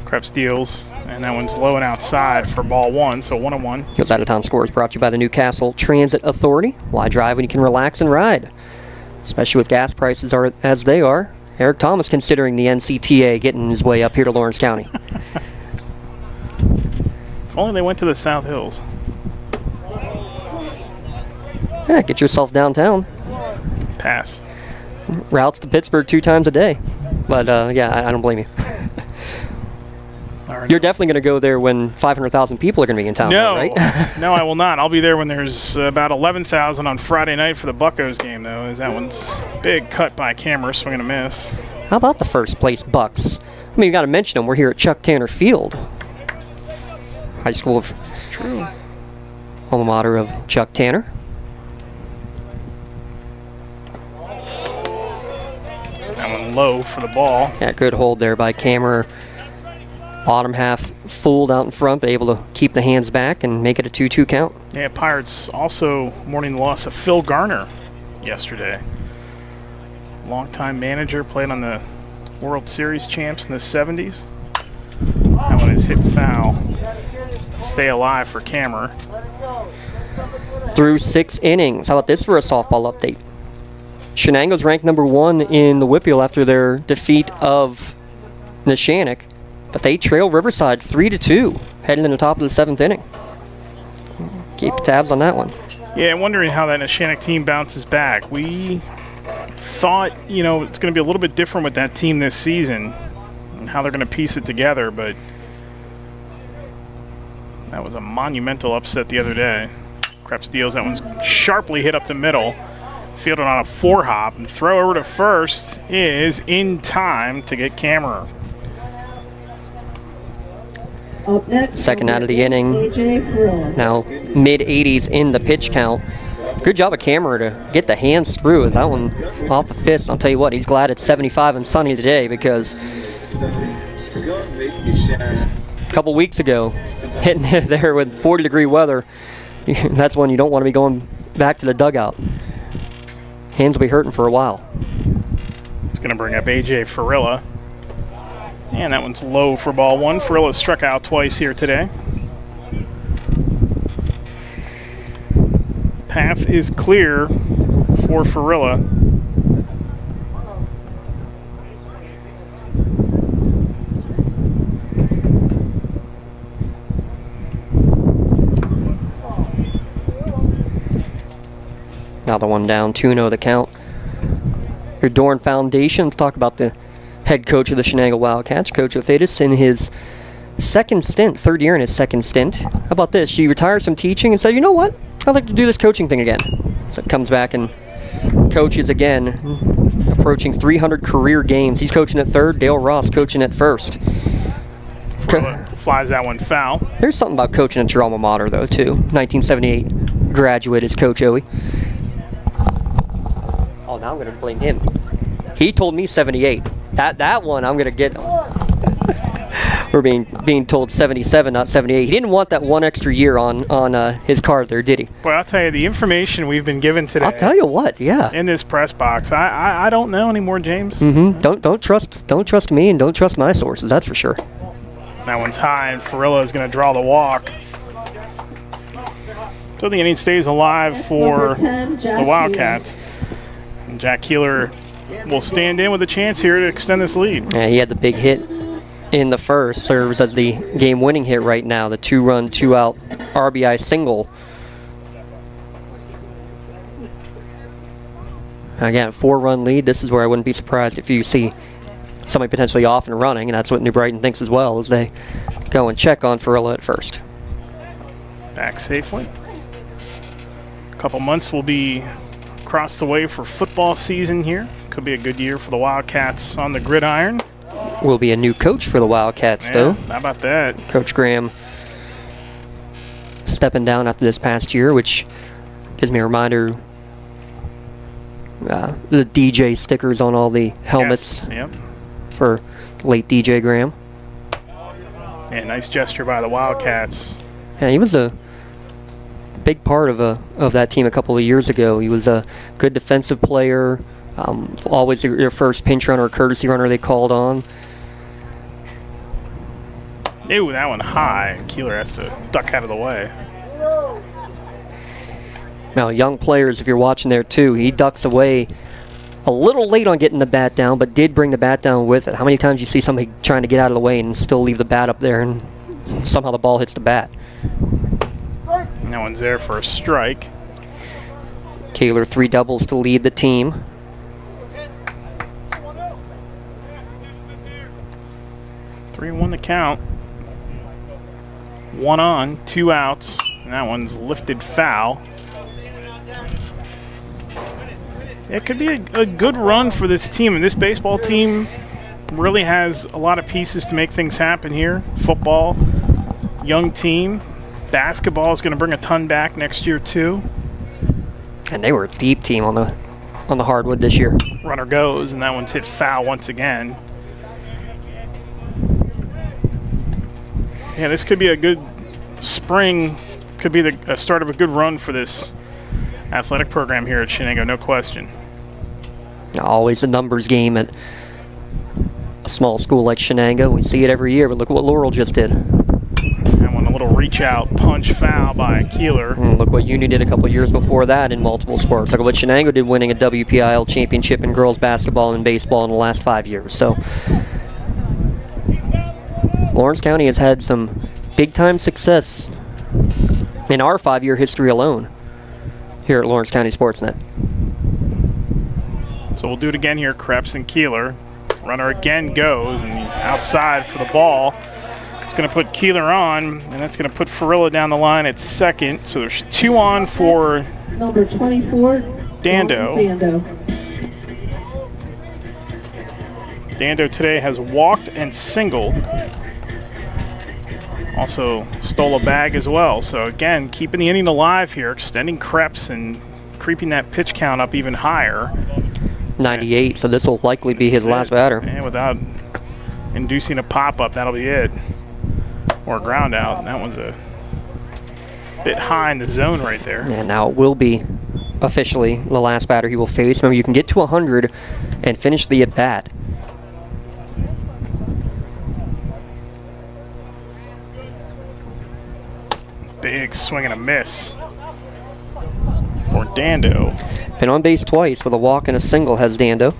S2: Krebs steals, and that one's low and outside for ball 1, so 1-1.
S1: Those out-of-town scores brought to you by the Newcastle Transit Authority. Why drive when you can relax and ride? Especially with gas prices as they are. Eric Thomas considering the NCTA getting his way up here to Lawrence County.
S2: If only they went to the South Hills.
S1: Yeah, get yourself downtown.
S2: Pass.
S1: Routes to Pittsburgh 2 times a day. But, yeah, I don't blame you.
S2: All
S1: You're definitely going to go there when 500,000 people are going to be in town,
S2: No,
S1: right?
S2: no, I will not. I'll be there when there's about 11,000 on Friday night for the Buccos game, though, as that one's big cut by camera, swing and a miss.
S1: How about the first place Bucks? I mean, you got to mention them. We're here at Chuck Tanner Field, high school of
S2: It's true.
S1: alma mater of Chuck Tanner.
S2: That one low for the ball.
S1: Yeah, good hold there by Cameron. Bottom half fooled out in front, but able to keep the hands back and make it a 2-2 count.
S2: Yeah, Pirates also mourning the loss of Phil Garner yesterday. Longtime manager, played on the World Series champs in the 70s. That one is hit foul. Stay alive for Cameron.
S1: Through 6 innings. How about this for a softball update? Shenango's ranked number 1 in the WPIAL after their defeat of Neshannock, but they trail Riverside 3-2, heading in the top of the 7th inning. Keep tabs on that one.
S2: Yeah, I'm wondering how that Neshannock team bounces back. We thought, it's going to be a little bit different with that team this season and how they're going to piece it together, but that was a monumental upset the other day. Krebs deals that one's sharply hit up the middle. Fielded on a 4-hop, and throw over to first is in time to get Cameron.
S9: Up next,
S1: Second out of the inning. Now mid-80s in the pitch count. Good job of Cameron to get the hands through. As that one off the fist. I'll tell you what, he's glad it's 75 and sunny today, because a couple weeks ago, hitting it there with 40-degree weather, that's when you don't want to be going back to the dugout. Hands will be hurting for a while.
S2: It's going to bring up A.J. Farilla. And that one's low for ball 1. Farilla struck out twice here today. Path is clear for Farilla.
S1: Another one down, 2-0 the count. Your Dorn Foundation, let's talk about the head coach of the Shenango Wildcats, Coach Othidis, in his third year in his second stint. How about this? She retired from teaching and said, you know what? I'd like to do this coaching thing again. So comes back and coaches again, approaching 300 career games. He's coaching at third, Dale Ross coaching at first.
S2: Flies that one foul.
S1: There's something about coaching at your alma mater, though, too. 1978 graduate is Coach Owie. Oh, now I'm going to blame him. He told me 78. That one I'm going to get. We're being told 77, not 78. He didn't want that one extra year on his card there, did he?
S2: Boy, I'll tell you, the information we've been given today.
S1: I'll tell you what, yeah.
S2: In this press box, I don't know anymore, James.
S1: Mm-hmm. Don't trust me and don't trust my sources. That's for sure.
S2: That one's high, and Farilla is going to draw the walk. So the inning stays alive for
S9: 10,
S2: the Wildcats. And Jack Keeler will stand in with a chance here to extend this lead.
S1: Yeah, he had the big hit in the first, serves as the game-winning hit right now, the 2-run, 2-out RBI single. Again, 4-run lead. This is where I wouldn't be surprised if you see somebody potentially off and running, and that's what New Brighton thinks as well, as they go and check on Farilla at first.
S2: Back safely. A couple months will be across the way for football season here. Could be a good year for the Wildcats on the gridiron.
S1: Will be a new coach for the Wildcats, though.
S2: How about that?
S1: Coach Graham stepping down after this past year, which gives me a reminder. The DJ stickers on all the helmets.
S2: Yes. Yep.
S1: For late DJ Graham.
S2: Yeah, nice gesture by the Wildcats.
S1: Yeah, he was a big part of that team a couple of years ago. He was a good defensive player, always their first pinch runner or courtesy runner they called on.
S2: Ew, that one high. Keeler has to duck out of the way.
S1: Now, young players, if you're watching there too, he ducks away a little late on getting the bat down, but did bring the bat down with it. How many times you see somebody trying to get out of the way and still leave the bat up there and somehow the ball hits the bat?
S2: And that one's there for a strike.
S1: Keeler 3 doubles to lead the team.
S2: Three-1 the count. 1 on, 2 outs, and that one's lifted foul. It could be a good run for this team, and this baseball team really has a lot of pieces to make things happen here. Football, young team. Basketball is going to bring a ton back next year too. And they were a deep team on the hardwood this year. Runner goes, and that one's hit foul once again. Yeah, this could be a good spring. Could be a start of a good run for this athletic program here at Shenango, no question.
S1: Always a numbers game at a small school like Shenango. We see it every year, but look what Laurel just did.
S2: That one, a little reach-out punch foul by Keeler.
S1: Look what Union did a couple years before that in multiple sports. Look at what Shenango did, winning a WPIAL championship in girls basketball and baseball in the last 5 years. So Lawrence County has had some big-time success in our 5-year history alone here at Lawrence County SportsNet.
S2: So we'll do it again here, Krebs and Keeler. Runner again goes, and outside for the ball. It's going to put Keeler on, and that's going to put Farilla down the line at second. So there's 2 on for
S9: number 24,
S2: Dando. Dando today has walked and singled. Also stole a bag as well. So again, keeping the inning alive here, extending Krebs and creeping that pitch count up even higher.
S1: 98, so this will likely be his last batter.
S2: And without inducing a pop-up, that'll be it. Or a ground out. And that one's a bit high in the zone right there.
S1: And now it will be officially the last batter he will face. Remember, you can get to 100 and finish the at-bat.
S2: Big swing and a miss for Dando.
S1: Been on base twice with a walk and a single has Dando.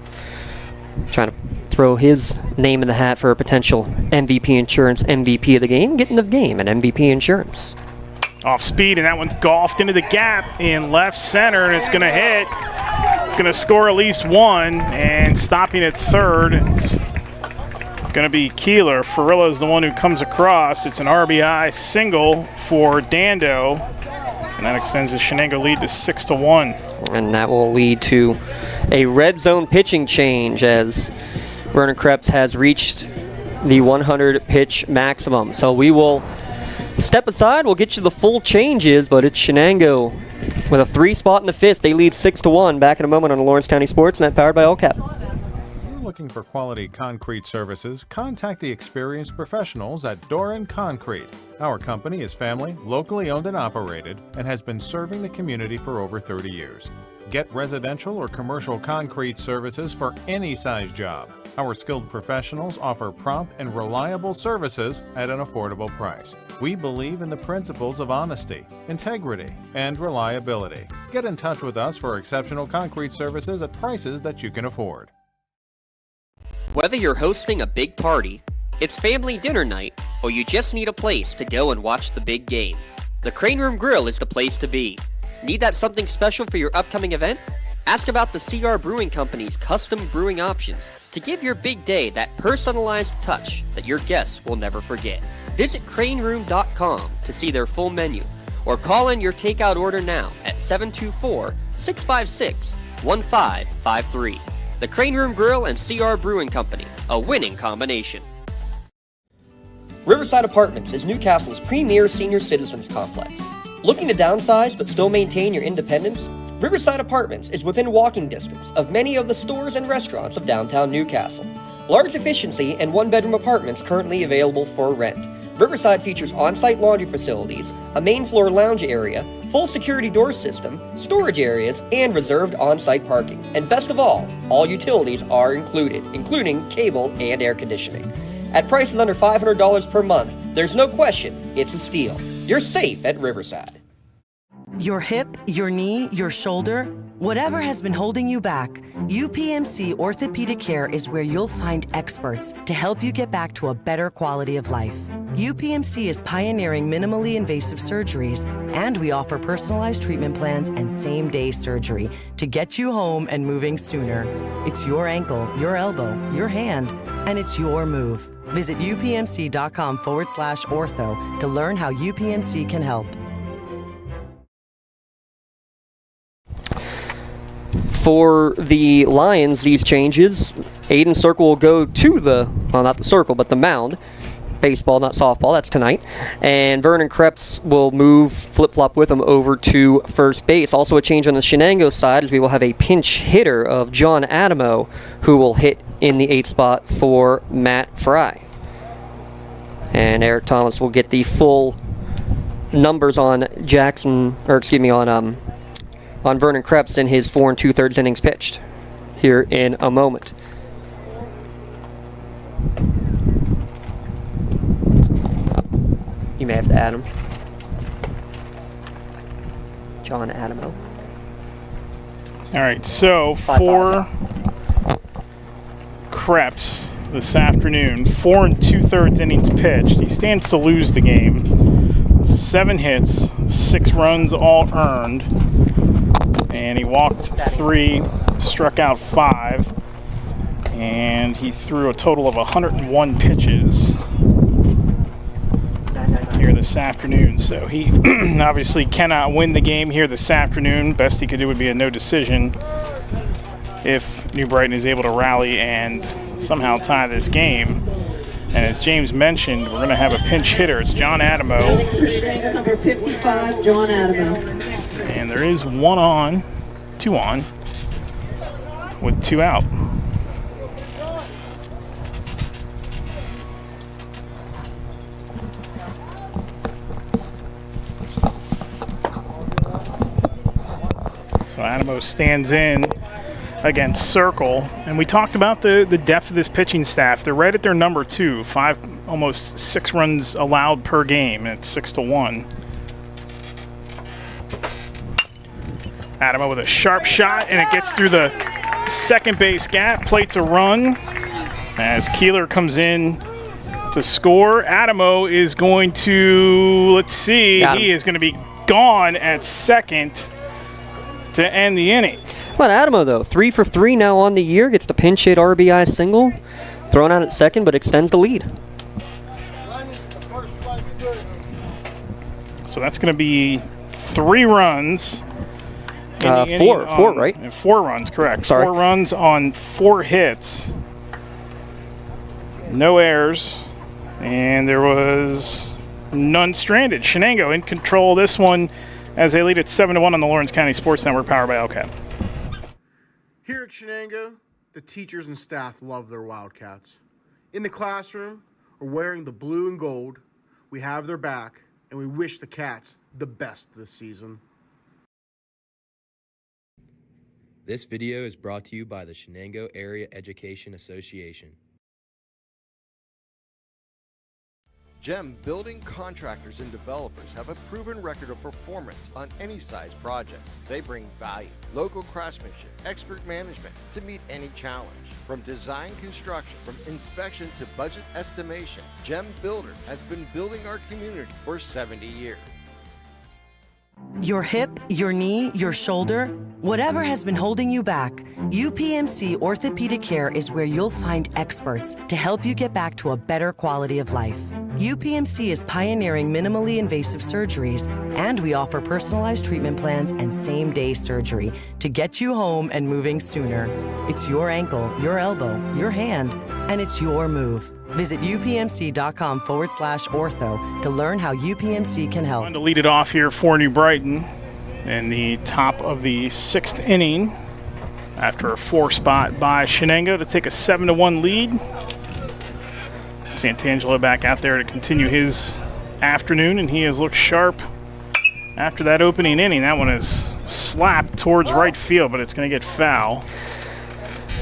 S1: Trying to throw his name in the hat for a potential MVP Insurance MVP of the game. Getting the game at MVP Insurance.
S2: Off speed, and that one's golfed into the gap in left center, and it's going to hit. It's going to score at least one, and stopping at third. It's going to be Keeler. Farilla is the one who comes across. It's an RBI single for Dando, and that extends the Shenango lead to 6-1.
S1: And that will lead to a red zone pitching change as Vernon Krebs has reached the 100 pitch maximum. So we will step aside. We'll get you the full changes, but it's Shenango with a 3 spot in the 5th. They lead 6-1. Back in a moment on the Lawrence County SportsNet, powered by LCAP.
S19: Looking for quality concrete services? Contact the experienced professionals at Doran Concrete. Our company is family, locally owned and operated, and has been serving the community for over 30 years. Get residential or commercial concrete services for any size job. Our skilled professionals offer prompt and reliable services at an affordable price. We believe in the principles of honesty, integrity, and reliability. Get in touch with us for exceptional concrete services at prices that you can afford.
S1: Whether you're hosting a big party, it's family dinner night, or you just need a place to go and watch the big game, the Crane Room Grill is the place to be. Need that something special for your upcoming event? Ask about the CR Brewing Company's custom brewing options to give your big day that personalized touch that your guests will never forget. Visit craneroom.com to see their full menu, or call in your takeout order now at 724-656-1553. The Crane Room Grill and CR Brewing Company, a winning combination. Riverside Apartments is Newcastle's premier senior citizens complex. Looking to downsize but still maintain your independence? Riverside Apartments is within walking distance of many of the stores and restaurants of downtown Newcastle. Large efficiency and one-bedroom apartments currently available for rent. Riverside features on-site laundry facilities, a main floor lounge area, full security door system, storage areas, and reserved on-site parking. And best of all utilities are included, including cable and air conditioning. At prices under $500 per month, there's no question it's a steal. You're safe at Riverside.
S6: Your hip, your knee, your shoulder, whatever has been holding you back, UPMC Orthopedic Care is where you'll find experts to help you get back to a better quality of life. UPMC is pioneering minimally invasive surgeries, and we offer personalized treatment plans and same-day surgery to get you home and moving sooner. It's your ankle, your elbow, your hand, and it's your move. Visit upmc.com/ortho to learn how UPMC can help.
S1: For the Lions, these changes, Aiden Circle will go to not the circle, but the mound. Baseball, not softball, that's tonight. And Vernon Krebs will move, flip-flop with him over to first base. Also a change on the Shenango side is we will have a pinch hitter of John Adamo, who will hit in the 8th spot for Matt Fry. And Eric Thomas will get the full numbers on on Vernon Krebs in his 4 2/3 innings pitched here in a moment. You may have to add him. John Adamo.
S2: All right, so for Krebs this afternoon, 4 2/3 innings pitched. He stands to lose the game. 7 hits, 6 runs all earned. And he walked 3, struck out 5, and he threw a total of 101 pitches here this afternoon. So he obviously cannot win the game here this afternoon. Best he could do would be a no decision if New Brighton is able to rally and somehow tie this game. And as James mentioned, we're going to have a pinch hitter. It's John Adamo.
S9: For Shenango, number 55, John Adamo.
S2: And there is 1 on, 2 on, with 2 out. So Adamo stands in against Circle, and we talked about the depth of this pitching staff. They're right at their number 2, 5, almost 6 runs allowed per game, and it's 6-1. Adamo with a sharp shot, and it gets through the second base gap, plates a run as Keeler comes in to score. Adamo is going to, he is going to be gone at second to end the inning.
S1: Well, Adamo, though, 3 for 3 now on the year, gets the pinch hit RBI single, thrown out at second, but extends the lead.
S2: So that's going to be 3 runs.
S1: 4, right?
S2: 4 runs, correct.
S1: Sorry.
S2: 4 runs on 4 hits. No errors. And there was none stranded. Shenango in control of this one as they lead at 7-1 on the Lawrence County Sports Network, powered by LCAP.
S17: Here at Shenango, the teachers and staff love their Wildcats. In the classroom or wearing the blue and gold, we have their back, and we wish the Cats the best this season.
S20: This video is brought to you by the Shenango Area Education Association.
S13: GEM building contractors and developers have a proven record of performance on any size project. They bring value, local craftsmanship, expert management to meet any challenge. From design construction, from inspection to budget estimation, GEM Builder has been building our community for 70 years.
S6: Your hip, your knee, your shoulder, whatever has been holding you back, UPMC Orthopedic Care is where you'll find experts to help you get back to a better quality of life. UPMC is pioneering minimally invasive surgeries, and we offer personalized treatment plans and same-day surgery to get you home and moving sooner. It's your ankle, your elbow, your hand, and it's your move. Visit upmc.com/ortho to learn how UPMC can help.
S2: To lead it off here for New Brighton in the top of the 6th inning after a 4 spot by Shenango to take a 7-1 lead. Santangelo back out there to continue his afternoon, and he has looked sharp after that opening inning. That one is slapped towards right field, but it's going to get foul.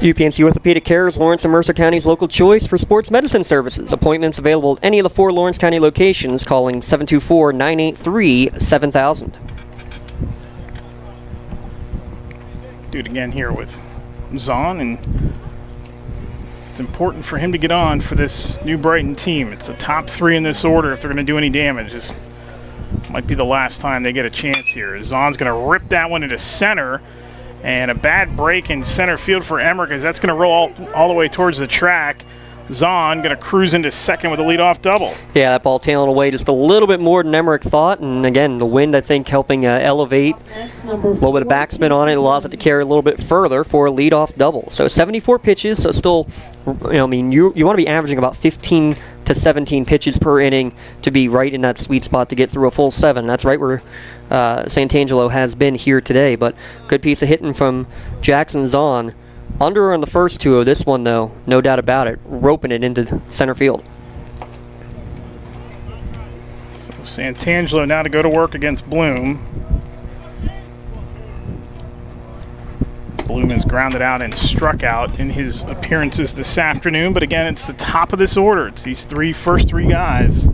S1: UPMC Orthopedic Care is Lawrence and Mercer County's local choice for sports medicine services. Appointments available at any of the 4 Lawrence County locations, calling 724-983-7000.
S2: Do it again here with Zahn, and it's important for him to get on for this New Brighton team. It's the top 3 in this order if they're going to do any damage. This might be the last time they get a chance here. Zahn's going to rip that one into center. And a bad break in center field for Emmerich, as that's going to roll all the way towards the track. Zahn going to cruise into second with a leadoff double.
S1: Yeah, that ball tailing away just a little bit more than Emmerich thought. And again, the wind, I think, helping elevate a little bit of backspin on it. Allows it to carry a little bit further for a leadoff double. So 74 pitches, so still, I mean, you want to be averaging about 15 to 17 pitches per inning to be right in that sweet spot to get through a full 7. That's right where Santangelo has been here today. But good piece of hitting from Jackson Zahn. Under on the first 2 of this one, though, no doubt about it, roping it into center field.
S2: So Santangelo now to go to work against Bloom. Bloom has grounded out and struck out in his appearances this afternoon, but again, it's the top of this order. It's these first three guys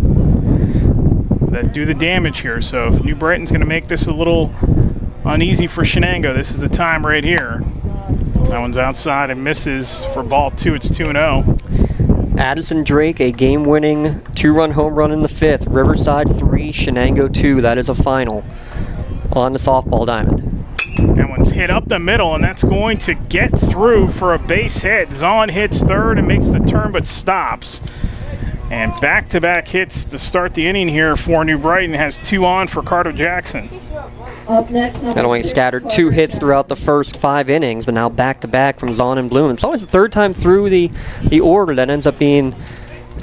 S2: that do the damage here. So if New Brighton's going to make this a little uneasy for Shenango, this is the time right here. That one's outside and misses for ball 2. It's 2-0.
S1: Addison Drake, a game-winning 2-run home run in the 5th. Riverside 3, Shenango 2. That is a final on the softball diamond.
S2: That one's hit up the middle, and that's going to get through for a base hit. Zahn hits third and makes the turn but stops. And back-to-back hits to start the inning here for New Brighton. Has 2 on for Carter Jackson.
S9: Up next,
S1: Not only scattered 2 hits throughout the first 5 innings, but now back-to-back from Zahn and Bloom. It's always the third time through the order that ends up being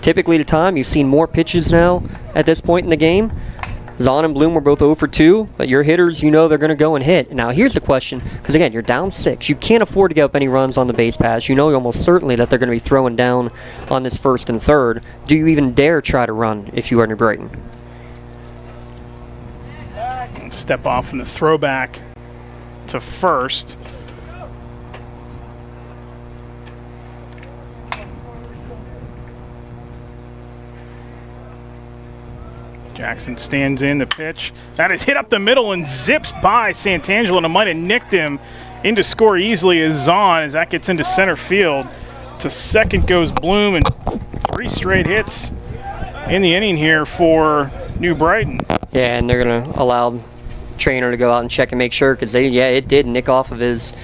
S1: typically the time. You've seen more pitches now at this point in the game. Zahn and Bloom were both 0 for 2, but your hitters, you know they're going to go and hit. Now, here's the question, because again, you're down 6. You can't afford to give up any runs on the base paths. You know almost certainly that they're going to be throwing down on this first and third. Do you even dare try to run if you are New Brighton?
S2: Step off in the throwback to first. Jackson stands in the pitch. That is hit up the middle and zips by Santangelo, and it might have nicked him into score easily as Zahn, as that gets into center field. To second goes Bloom, and 3 straight hits in the inning here for New Brighton.
S1: Yeah, and they're going to allow Trainer to go out and check and make sure, because it did nick off of his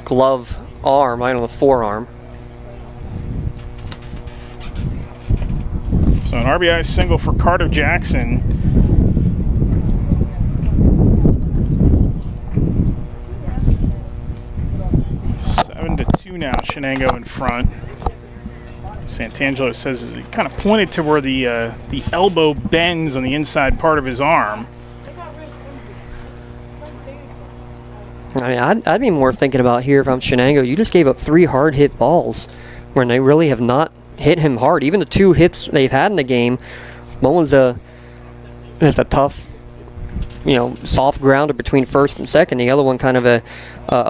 S1: glove arm, right on the forearm.
S2: So an RBI single for Carter Jackson. Seven to 2 now, Shenango in front. Santangelo says he kind of pointed to where the elbow bends on the inside part of his arm.
S1: I mean, I'd be more thinking about here if I'm Shenango. You just gave up 3 hard hit balls when they really have not hit him hard. Even the 2 hits they've had in the game, one was just a tough, soft grounder between first and second. The other one kind of a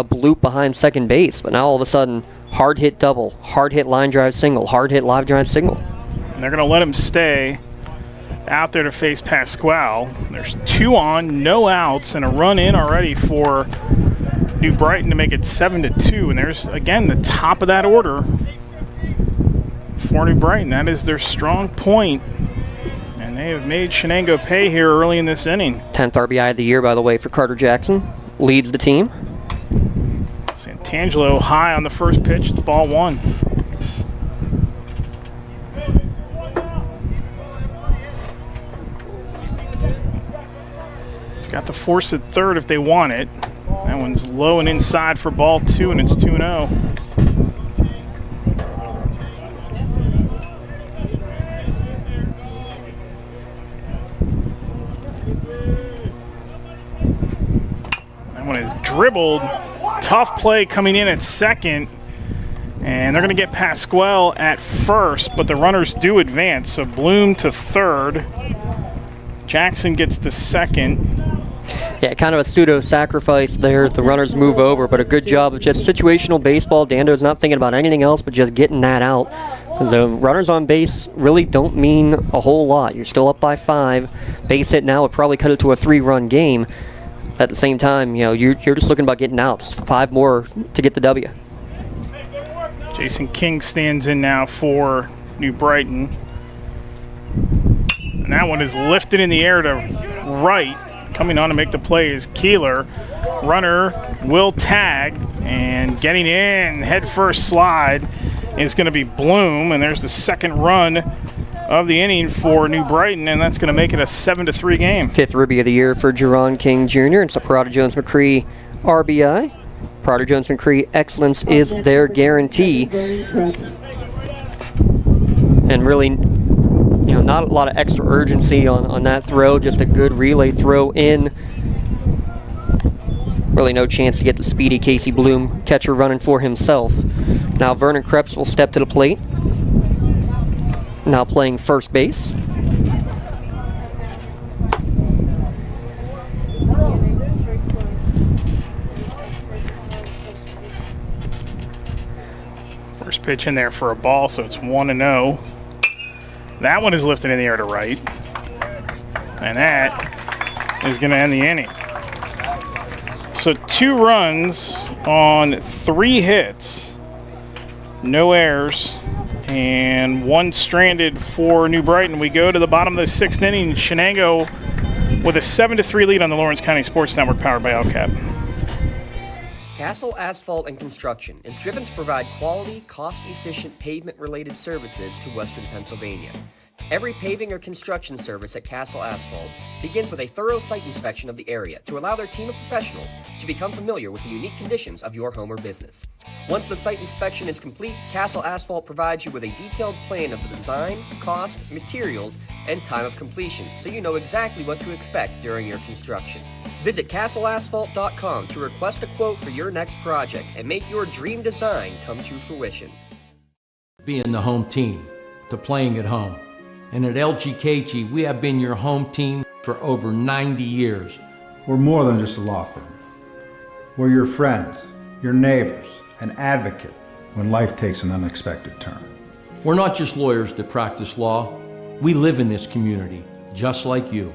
S1: bloop behind second base. But now all of a sudden, hard hit double, hard hit line drive single, hard hit live drive single.
S2: And they're going to let him stay out there to face Pasquale. There's 2 on, no outs, and a run in already for New Brighton to make it 7 to 2. And there's again the top of that order for New Brighton. That is their strong point, and they have made Shenango pay here early in this inning.
S1: 10th RBI of the year, by the way, for Carter Jackson. Leads the team.
S2: Santangelo high on the first pitch. It's ball 1. It's got the force at third if they want it. That one's low and inside for ball 2, and it's 2-0. Dribbled, tough play coming in at second, and they're going to get Pasquale at first, but the runners do advance. So Bloom to third, Jackson gets to second.
S1: Yeah, kind of a pseudo-sacrifice there. The runners move over, but a good job of just situational baseball. Dando's not thinking about anything else but just getting that out, because the runners on base really don't mean a whole lot. You're still up by 5. Base hit now would probably cut it to a 3-run game. At the same time, you're just looking about getting outs. 5 more to get the W.
S2: Jason King stands in now for New Brighton. And that one is lifted in the air to right. Coming on to make the play is Keeler. Runner will tag, and getting in, head first slide is going to be Bloom, and there's the second run of the inning for New Brighton, and that's going to make it a 7-3 game.
S1: 5th Rookie of the Year for Jerron King Jr. and Saprada Jones-McCree RBI. Prada Jones-McCree excellence is their guarantee. And really, not a lot of extra urgency on that throw, just a good relay throw in. Really no chance to get the speedy Casey Bloom catcher running for himself. Now Vernon Krebs will step to the plate. Now playing first base.
S2: First pitch in there for a ball, so it's 1-0. That one is lifted in the air to right. And that is going to end the inning. So 2 runs on 3 hits, no errors, and 1 stranded for New Brighton. We go to the bottom of the 6th inning. Shenango with a 7-3 lead on the Lawrence County Sports Network, powered by LCAP.
S21: Castle Asphalt and Construction is driven to provide quality, cost-efficient pavement-related services to Western Pennsylvania. Every paving or construction service at Castle Asphalt begins with a thorough site inspection of the area to allow their team of professionals to become familiar with the unique conditions of your home or business. Once the site inspection is complete, Castle Asphalt provides you with a detailed plan of the design, cost, materials, and time of completion, so you know exactly what to expect during your construction. Visit castleasphalt.com to request a quote for your next project and make your dream design come to fruition.
S22: Being the home team, to playing at home. And at LGKG, we have been your home team for over 90 years.
S23: We're more than just a law firm. We're your friends, your neighbors, an advocate when life takes an unexpected turn.
S22: We're not just lawyers that practice law. We live in this community, just like you.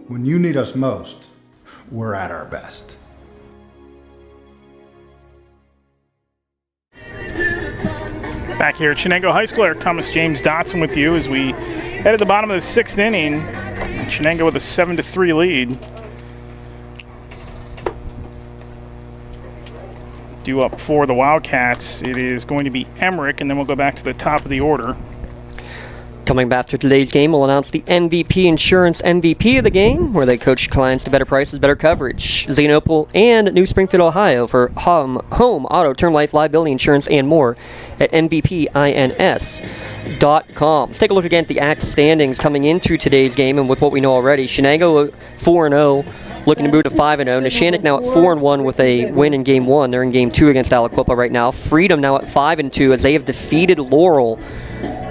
S23: When you need us most, we're at our best.
S2: Back here at Shenango High School, Eric Thomas, James Dotson with you as we head at the bottom of the 6th inning. Shenango with a 7-3 lead. Due up for the Wildcats, it is going to be Emmerich, and then we'll go back to the top of the order.
S1: Coming back after today's game, we'll announce the MVP Insurance MVP of the game, where they coach clients to better prices, better coverage. Xenopal and New Springfield, Ohio for home, auto, term life, liability insurance, and more at MVPINS.com. Let's take a look again at the Axe standings coming into today's game, and with what we know already, Shenango 4-0, looking to move to 5-0. Neshannock now at 4-1 with a win in Game 1. They're in Game 2 against Aliquippa right now. Freedom now at 5-2 as they have defeated Laurel.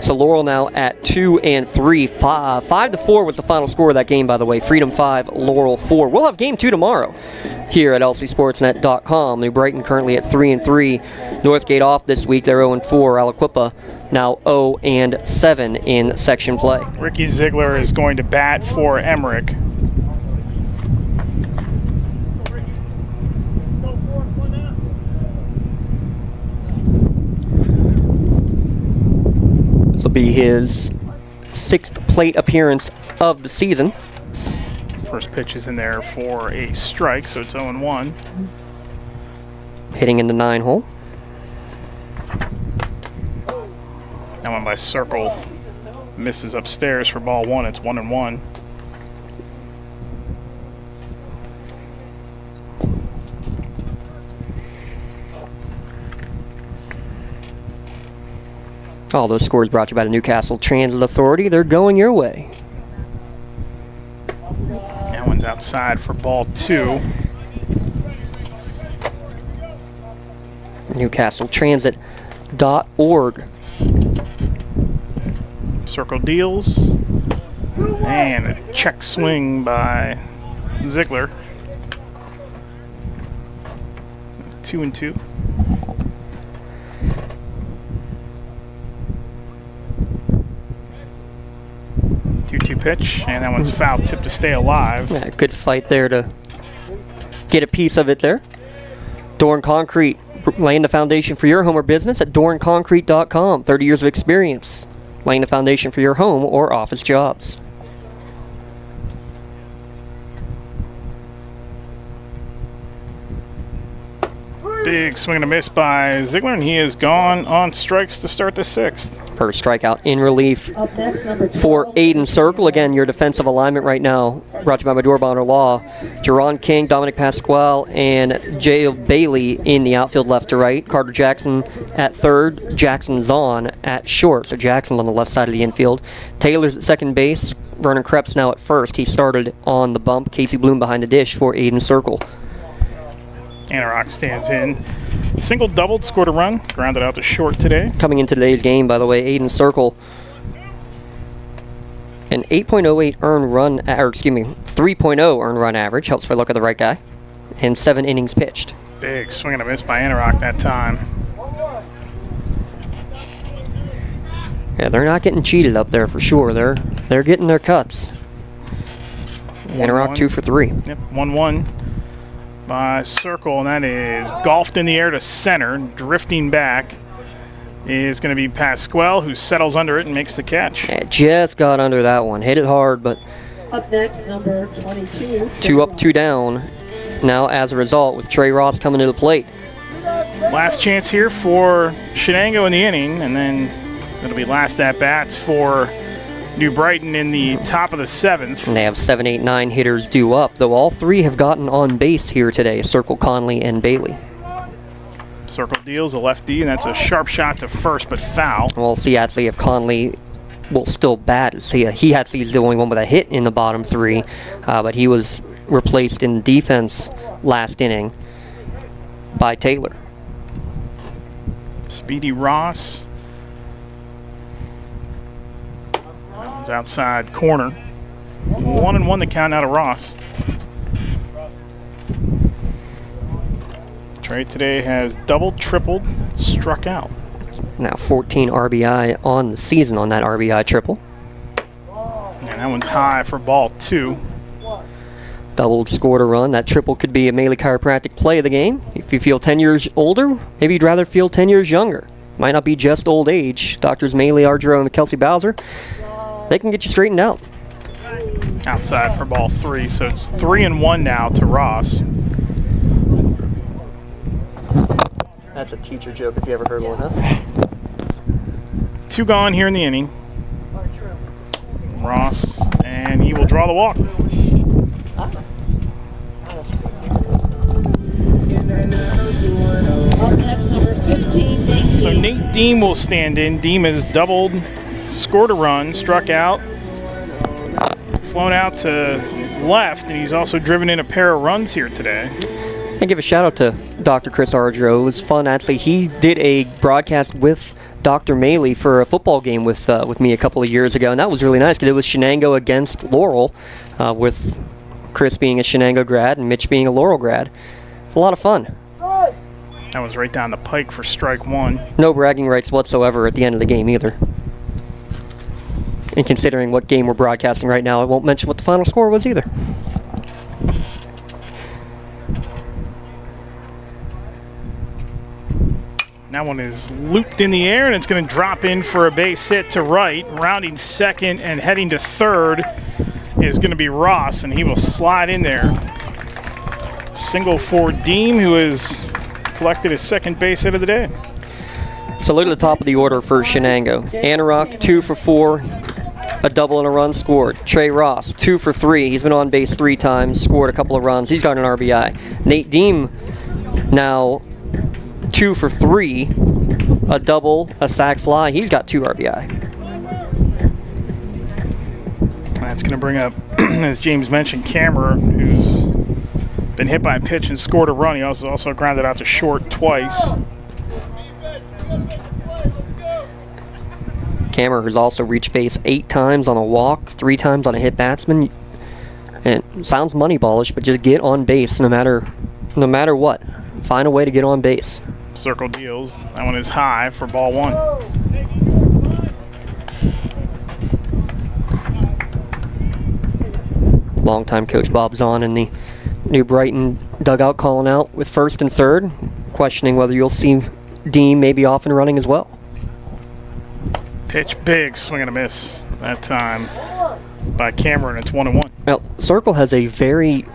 S1: So Laurel now at 2-3. 5-4 was the final score of that game, by the way. Freedom 5, Laurel 4. We'll have Game 2 tomorrow here at lcsportsnet.com. New Brighton currently at 3-3. Northgate off this week. They're 0-4. Aliquippa now 0-7 in section play.
S2: Ricky Ziegler is going to bat for Emmerich.
S1: This will be his 6th plate appearance of the season.
S2: First pitch is in there for a strike, so it's 0-1.
S1: Hitting in the 9-hole.
S2: That one by Circle misses upstairs for ball 1. It's 1-1.
S1: All those scores brought to you by the Newcastle Transit Authority. They're going your way.
S2: That one's outside for ball 2.
S1: NewcastleTransit.org.
S2: Circle deals. And a check swing by Ziegler. 2-2. 2-2 pitch, and that one's foul tip to stay alive.
S1: Yeah, good fight there to get a piece of it there. Doran Concrete, laying the foundation for your home or business at doranconcrete.com. 30 years of experience, laying the foundation for your home or office jobs.
S2: Big swing and a miss by Ziegler, and he is gone on strikes to start the 6th.
S1: First strikeout in relief
S9: Up next, number 12.
S1: for Aiden Circle. Again, your defensive alignment right now, brought to you by Medora Bonner Law. Jerron King, Dominic Pasquale, and Jay Bailey in the outfield left to right. Carter Jackson at third. Jackson Zahn at short. So Jackson's on the left side of the infield. Taylor's at second base. Vernon Krebs now at first. He started on the bump. Casey Bloom behind the dish for Aiden Circle.
S2: Anorak stands in. Single doubled, scored a run, grounded out to short today.
S1: Coming into today's game, by the way, Aiden Circle, an 8.08 earned run, or excuse me, 3.0 earned run average. Helps if I look at the right guy. And 7 innings pitched.
S2: Big swing and a miss by Anorak that time.
S1: Yeah, they're not getting cheated up there for sure. They're getting their cuts. Anorak 2 for 3.
S2: Yep, 1-1 by Circle, and that is golfed in the air to center. Drifting back is going to be Pasquale, who settles under it and makes the catch.
S1: Yeah, just got under that one. Hit it hard, but
S9: Up next, number 22.
S1: 2 up, 2 down. Now, as a result, with Trey Ross coming to the plate.
S2: Last chance here for Shenango in the inning, and then it'll be last at-bats for New Brighton in the top of the 7th.
S1: And they have 7, 8, 9 hitters due up, though all 3 have gotten on base here today, Circle, Conley, and Bailey.
S2: Circle deals a lefty, and that's a sharp shot to first, but foul.
S1: We'll see actually if Conley will still bat. He actually is the only one with a hit in the bottom 3, but he was replaced in defense last inning by Taylor.
S2: Speedy Ross. That one's outside corner. 1-1 the count out of Ross. Trey today has doubled, tripled, struck out.
S1: Now 14 RBI on the season on that RBI triple.
S2: And that one's high for ball 2.
S1: Doubled, scored a run. That triple could be a Maley Chiropractic play of the game. If you feel 10 years older, maybe you'd rather feel 10 years younger. Might not be just old age. Doctors Maley, Ardro, and Kelsey Bowser, they can get you straightened out.
S2: Outside for ball 3, so it's 3-1 now to Ross.
S1: That's a teacher joke if you ever heard one, huh?
S2: 2 gone here in the inning. Ross, and he will draw the walk.
S9: Up next, number 15, Nate
S2: So Nate Deem will stand in. Deem has doubled, scored a run, struck out, flown out to left, and he's also driven in a pair of runs here today.
S1: And give a shout out to Dr. Chris Ardro. It was fun, actually. He did a broadcast with Dr. Maley for a football game with me a couple of years ago, and that was really nice because it was Shenango against Laurel, with Chris being a Shenango grad and Mitch being a Laurel grad. It's a lot of fun.
S2: That was right down the pike for strike 1.
S1: No bragging rights whatsoever at the end of the game either. And considering what game we're broadcasting right now, I won't mention what the final score was either.
S2: That one is looped in the air, and it's going to drop in for a base hit to right. Rounding second and heading to third is going to be Ross, and he will slide in there. Single for Deem, who has collected his second base hit of the day.
S1: So look at the top of the order for Shenango. Anorak, 2 for 4, a double and a run scored. Trey Ross, 2 for 3. He's been on base 3 times, scored a couple of runs. He's got an RBI. Nate Deem now 2 for 3, a double, a sac fly. He's got 2 RBI.
S2: That's going to bring up, as James mentioned, Cameron, who's been hit by a pitch and scored a run. He also grounded out to short twice.
S1: Cameron has also reached base 8 times on a walk, 3 times on a hit batsman. And it sounds moneyballish, but just get on base no matter what. Find a way to get on base.
S2: Circle deals. That one is high for ball 1.
S1: Longtime coach Bob Zahn in the New Brighton dugout calling out with first and third, questioning whether you'll see Deem maybe off and running as well.
S2: Pitch big, swing and a miss that time by Cameron. It's 1-1.
S1: Now, Circle has a very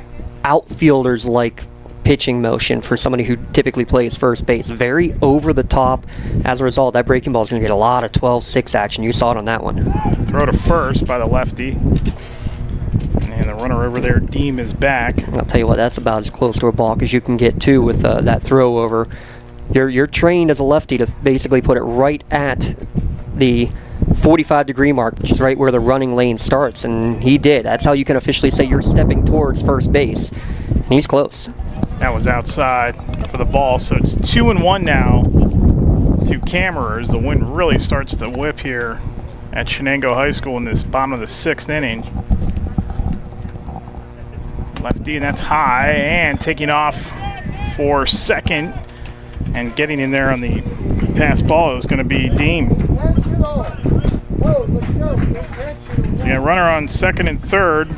S1: outfielders-like pitching motion for somebody who typically plays first base. Very over the top. As a result, that breaking ball is going to get a lot of 12-6 action. You saw it on that one.
S2: Throw to first by the lefty. And the runner over there, Deem, is back.
S1: I'll tell you what, that's about as close to a balk as you can get to with that throw over. You're trained as a lefty to basically put it right at the 45-degree mark, which is right where the running lane starts, and he did. That's how you can officially say you're stepping towards first base. And he's close.
S2: That was outside for the ball, so it's 2-1 now to Cameron as the wind really starts to whip here at Shenango High School in this bottom of the 6th inning. Lefty, and that's high, and taking off for second and getting in there on the pass ball is going to be Deem. So you got runner on second and third,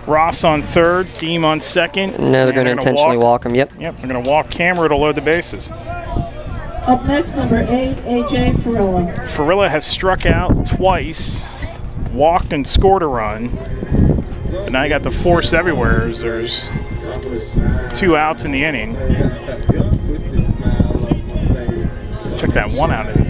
S2: Ross on third, Deem on second.
S1: No, they're going to intentionally walk him, yep.
S2: Yep, they're going to walk Cameron to load the bases.
S9: Up next, number 8, A.J. Farilla.
S2: Farilla has struck out twice, walked and scored a run. But now you got the force everywhere as there's 2 outs in the inning. Check that 1 out of the inning.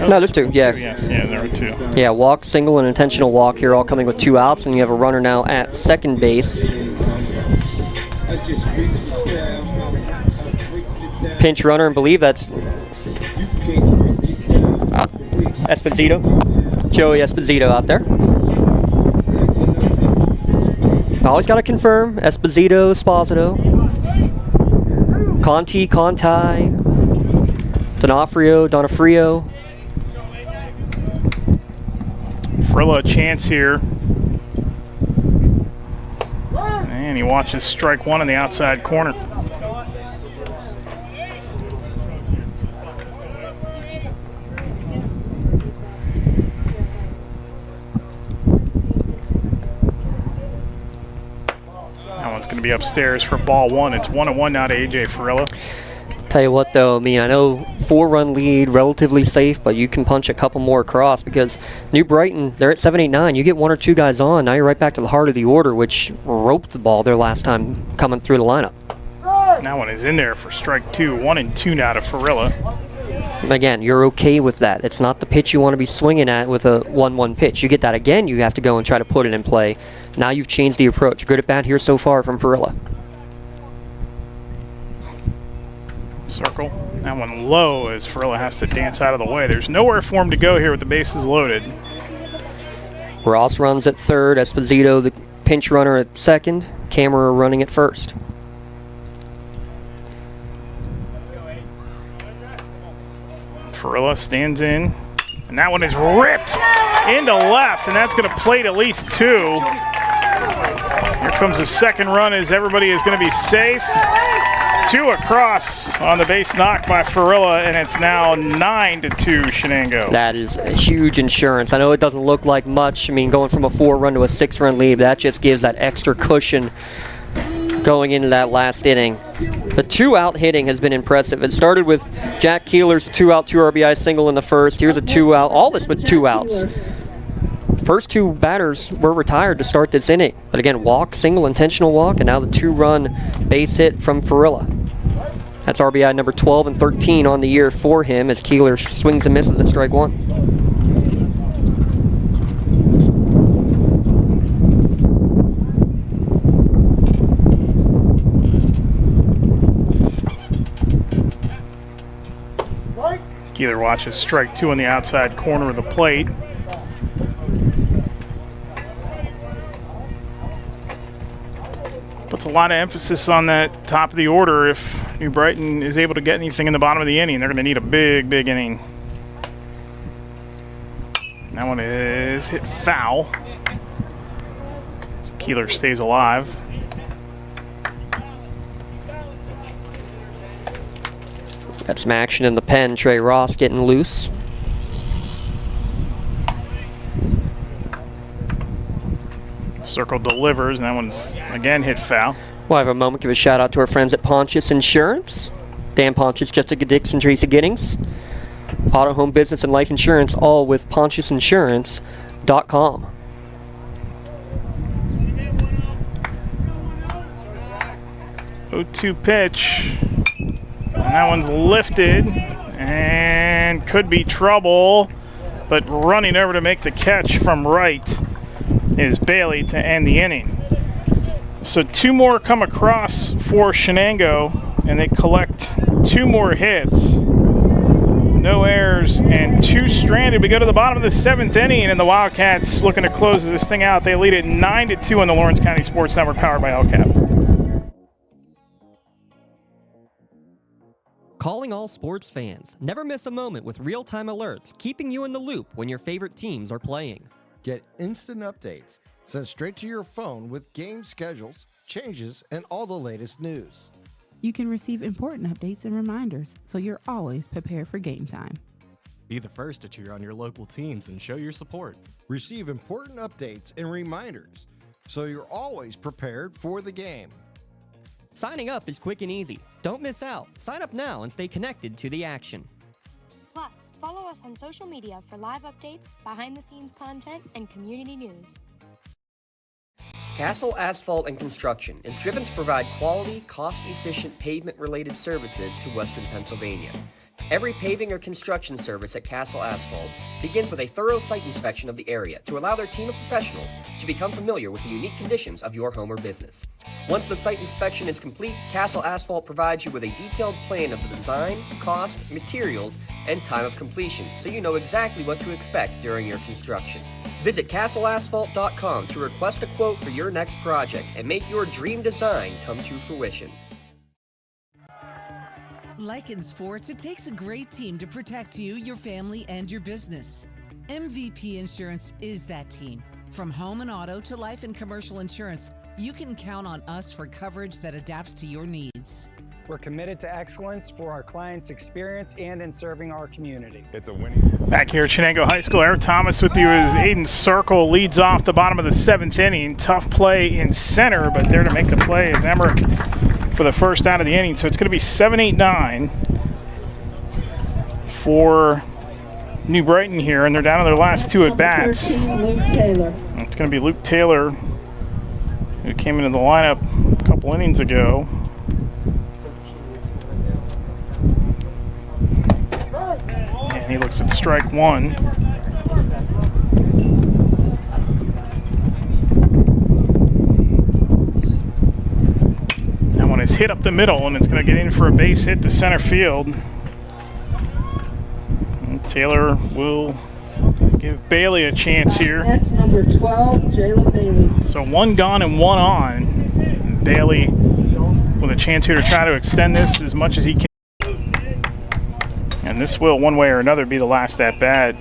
S1: No, there's 2, yeah.
S2: Yes, yeah, there are 2.
S1: Yeah, walk, single, and intentional walk here, all coming with 2 outs, and you have a runner now at second base. Pinch runner, and believe that's Esposito, Joey Esposito out there. Always got to confirm. Esposito, Conti, Donofrio.
S2: Frilla a chance here. And he watches strike 1 in the outside corner. Going to be upstairs for ball 1. It's 1-1 now to A.J. Farilla.
S1: Tell you what, though, I mean, I know 4-run lead, relatively safe, but you can punch a couple more across because New Brighton, they're at 7-8-9. You get 1 or 2 guys on, now you're right back to the heart of the order, which roped the ball their last time coming through the lineup.
S2: That one is in there for strike 2. 1-2 now to Farilla.
S1: Again, you're okay with that. It's not the pitch you want to be swinging at with a 1-1 pitch. You get that again, you have to go and try to put it in play. Now you've changed the approach. Good at bat here so far from Farilla.
S2: Circle. That one low as Farilla has to dance out of the way. There's nowhere for him to go here with the bases loaded.
S1: Ross runs at third. Esposito, the pinch runner, at second. Camera running at first.
S2: Farilla stands in, and that one is ripped into left, and that's going to plate at least 2. Here comes the second run as everybody is going to be safe. 2 across on the base knock by Farilla, and it's now 9-2 Shenango.
S1: That is a huge insurance. I know it doesn't look like much. I mean, going from a 4-run to a 6-run lead, but that just gives that extra cushion going into that last inning. The 2-out hitting has been impressive. It started with Jack Keeler's 2-out, 2 RBI single in the first. Here's a 2-out, all this with 2 outs. First 2 batters were retired to start this inning. But again, walk, single, intentional walk, and now the 2-run base hit from Farilla. That's RBI number 12 and 13 on the year for him as Keeler swings and misses at strike 1.
S2: Keeler watches strike 2 on the outside corner of the plate. Puts a lot of emphasis on that top of the order. If New Brighton is able to get anything in the bottom of the inning, they're going to need a big, big inning. That one is hit foul. So Keeler stays alive.
S1: Got some action in the pen. Trey Ross getting loose.
S2: Circle delivers, and that one's again hit foul.
S1: We'll have a moment, give a shout out to our friends at Pontius Insurance. Dan Pontius, Jessica Dixon, Tracy Giddings. Auto, home, business, and life insurance, all with PontiusInsurance.com.
S2: 0-2 pitch. And that one's lifted and could be trouble, but running over to make the catch from right is Bailey to end the inning. So 2 more come across for Shenango, and they collect 2 more hits. No errors and 2 stranded. We go to the bottom of the 7th inning, and the Wildcats looking to close this thing out. They lead it 9-2 on the Lawrence County Sports Network, powered by LCAP.
S1: Calling all sports fans. Never miss a moment with real-time alerts, keeping you in the loop when your favorite teams are playing.
S13: Get instant updates sent straight to your phone with game schedules, changes, and all the latest news.
S3: You can receive important updates and reminders, so you're always prepared for game time.
S5: Be the first to cheer on your local teams and show your support.
S13: Receive important updates and reminders, so you're always prepared for the game.
S1: Signing up is quick and easy. Don't miss out. Sign up now and stay connected to the action.
S7: Plus, follow us on social media for live updates, behind-the-scenes content, and community news.
S21: Castle Asphalt and Construction is driven to provide quality, cost-efficient pavement-related services to Western Pennsylvania. Every paving or construction service at Castle Asphalt begins with a thorough site inspection of the area to allow their team of professionals to become familiar with the unique conditions of your home or business. Once the site inspection is complete, Castle Asphalt provides you with a detailed plan of the design, cost, materials, and time of completion, so you know exactly what to expect during your construction. Visit castleasphalt.com to request a quote for your next project and make your dream design come to fruition.
S10: Like in sports, it takes a great team to protect you, your family, and your business. MVP Insurance is that team. From home and auto to life and commercial insurance, you can count on us for coverage that adapts to your needs.
S11: We're committed to excellence for our clients' experience and in serving our community.
S2: It's a winning. Back here at Shenango High School, Eric Thomas with you as Aiden Circle leads off the bottom of the 7th inning. Tough play in center, but there to make the play is Emmerich for the first out of the inning. So it's going to be 7-8-9 for New Brighton here, and they're down to their last 2 at-bats. It's going to be Luke Taylor, who came into the lineup a couple innings ago. And he looks at strike 1. That one is hit up the middle, and it's going to get in for a base hit to center field. And Taylor will give Bailey a chance here.
S9: That's number 12, Jayla Bailey.
S2: So 1 gone and 1 on. Bailey with a chance here to try to extend this as much as he can. And this will, one way or another, be the last at-bat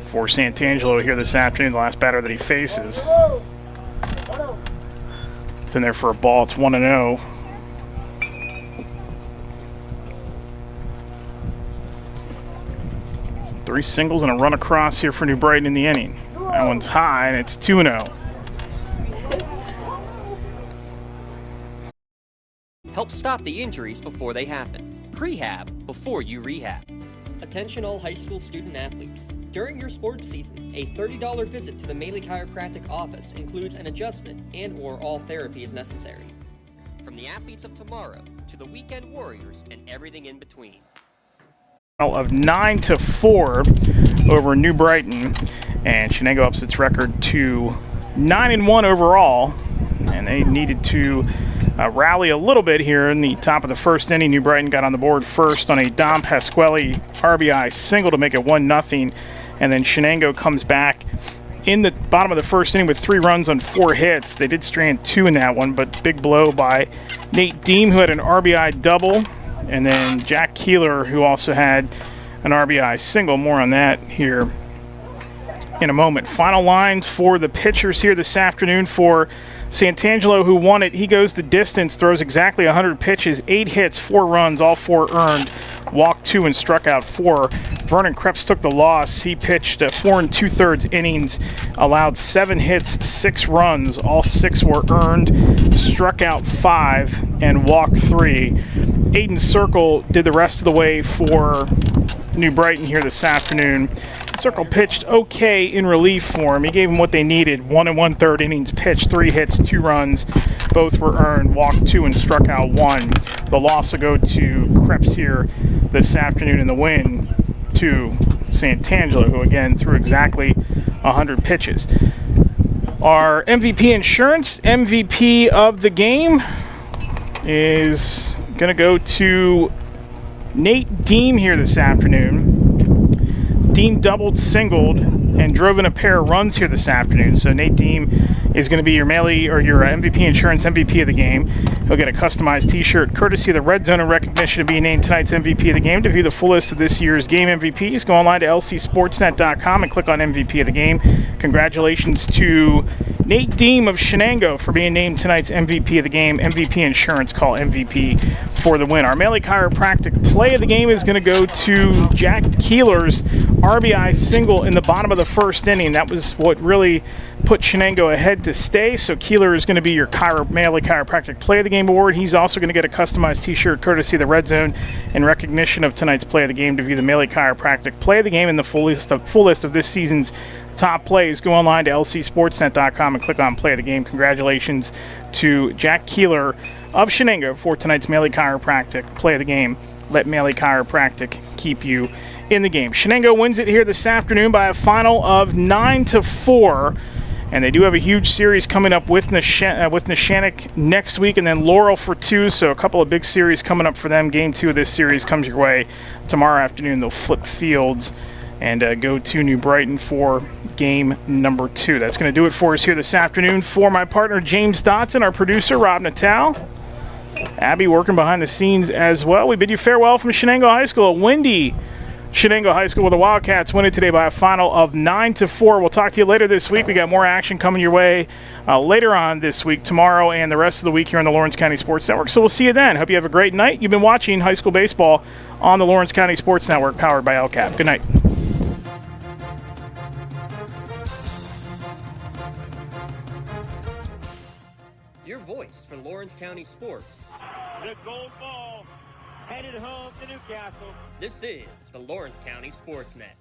S2: for Santangelo here this afternoon, the last batter that he faces. It's in there for a ball. It's 1-0. Three singles and a run across here for New Brighton in the inning. That one's high, and it's 2-0.
S1: Help stop the injuries before they happen. Prehab before you rehab. Attention all high school student athletes. During your sports season, a $30 visit to the Maley Chiropractic office includes an adjustment and/or all therapy is necessary. From the athletes of tomorrow to the weekend warriors and everything in between.
S2: Of 9-4 over New Brighton, and Shenango ups its record to 9-1 overall, and they needed to rally a little bit here in the top of the first inning. New Brighton got on the board first on a Dom Pasquale RBI single to make it 1-0, and then Shenango comes back in the bottom of the first inning with 3 runs on 4 hits. They did strand 2 in that one, but big blow by Nate Deem, who had an RBI double, and then Jack Keeler, who also had an RBI single. More on that here in a moment. Final lines for the pitchers here this afternoon for Santangelo, who won it. He goes the distance, throws exactly 100 pitches, 8 hits, 4 runs, all 4 earned, walked 2 and struck out 4. Vernon Krebs took the loss. He pitched 4 2/3 innings, allowed 7 hits, 6 runs, all 6 were earned, struck out 5 and walked 3. Aiden Circle did the rest of the way for New Brighton here this afternoon. Circle pitched okay in relief for him. He gave them what they needed. 1 1/3 innings pitched, 3 hits, 2 runs. Both were earned, walked 2 and struck out 1. The loss will go to Krebs here this afternoon in the win to Santangelo, who again threw exactly 100 pitches. Our MVP insurance, MVP of the game, is going to go to Nate Deem here this afternoon. Deem doubled, singled, and drove in a pair of runs here this afternoon. So Nate Deem is going to be your your MVP insurance MVP of the game. He'll get a customized t-shirt courtesy of the Red Zone in recognition of being named tonight's MVP of the game. To view the full list of this year's game MVPs, go online to lcsportsnet.com and click on MVP of the game. Congratulations to Nate Deem of Shenango for being named tonight's MVP of the game. MVP insurance, call MVP for the win. Our Maley Chiropractic play of the game is going to go to Jack Keeler's RBI single in the bottom of the first inning. That was what really put Shenango ahead to stay. So Keeler is going to be your Maley Chiropractic play of the game award. He's also going to get a customized t-shirt courtesy of the Red Zone in recognition of tonight's play of the game. To view the Maley Chiropractic play of the game and the full list of this season's top plays, go online to lcsportsnet.com and click on play of the game. Congratulations to Jack Keeler of Shenango for tonight's Maley Chiropractic play of the game. Let Maley Chiropractic keep you in the game. Shenango wins it here this afternoon by a final of 9-4. And they do have a huge series coming up with Neshannock next week, and then Laurel for 2. So a couple of big series coming up for them. Game 2 of this series comes your way tomorrow afternoon. They'll flip fields and go to New Brighton for game number 2. That's going to do it for us here this afternoon. For my partner James Dotson, our producer Rob Natal, Abby working behind the scenes as well. We bid you farewell from Shenango High School. A windy Shenango High School, where the Wildcats win it today by a final of 9-4. We'll talk to you later this week. We got more action coming your way later on this week, tomorrow, and the rest of the week here on the Lawrence County Sports Network. So we'll see you then. Hope you have a great night. You've been watching high school baseball on the Lawrence County Sports Network, powered by LCAP. Good night.
S21: Your voice for Lawrence County sports.
S8: The gold ball headed home to Newcastle.
S21: This is the Lawrence County SportsNet.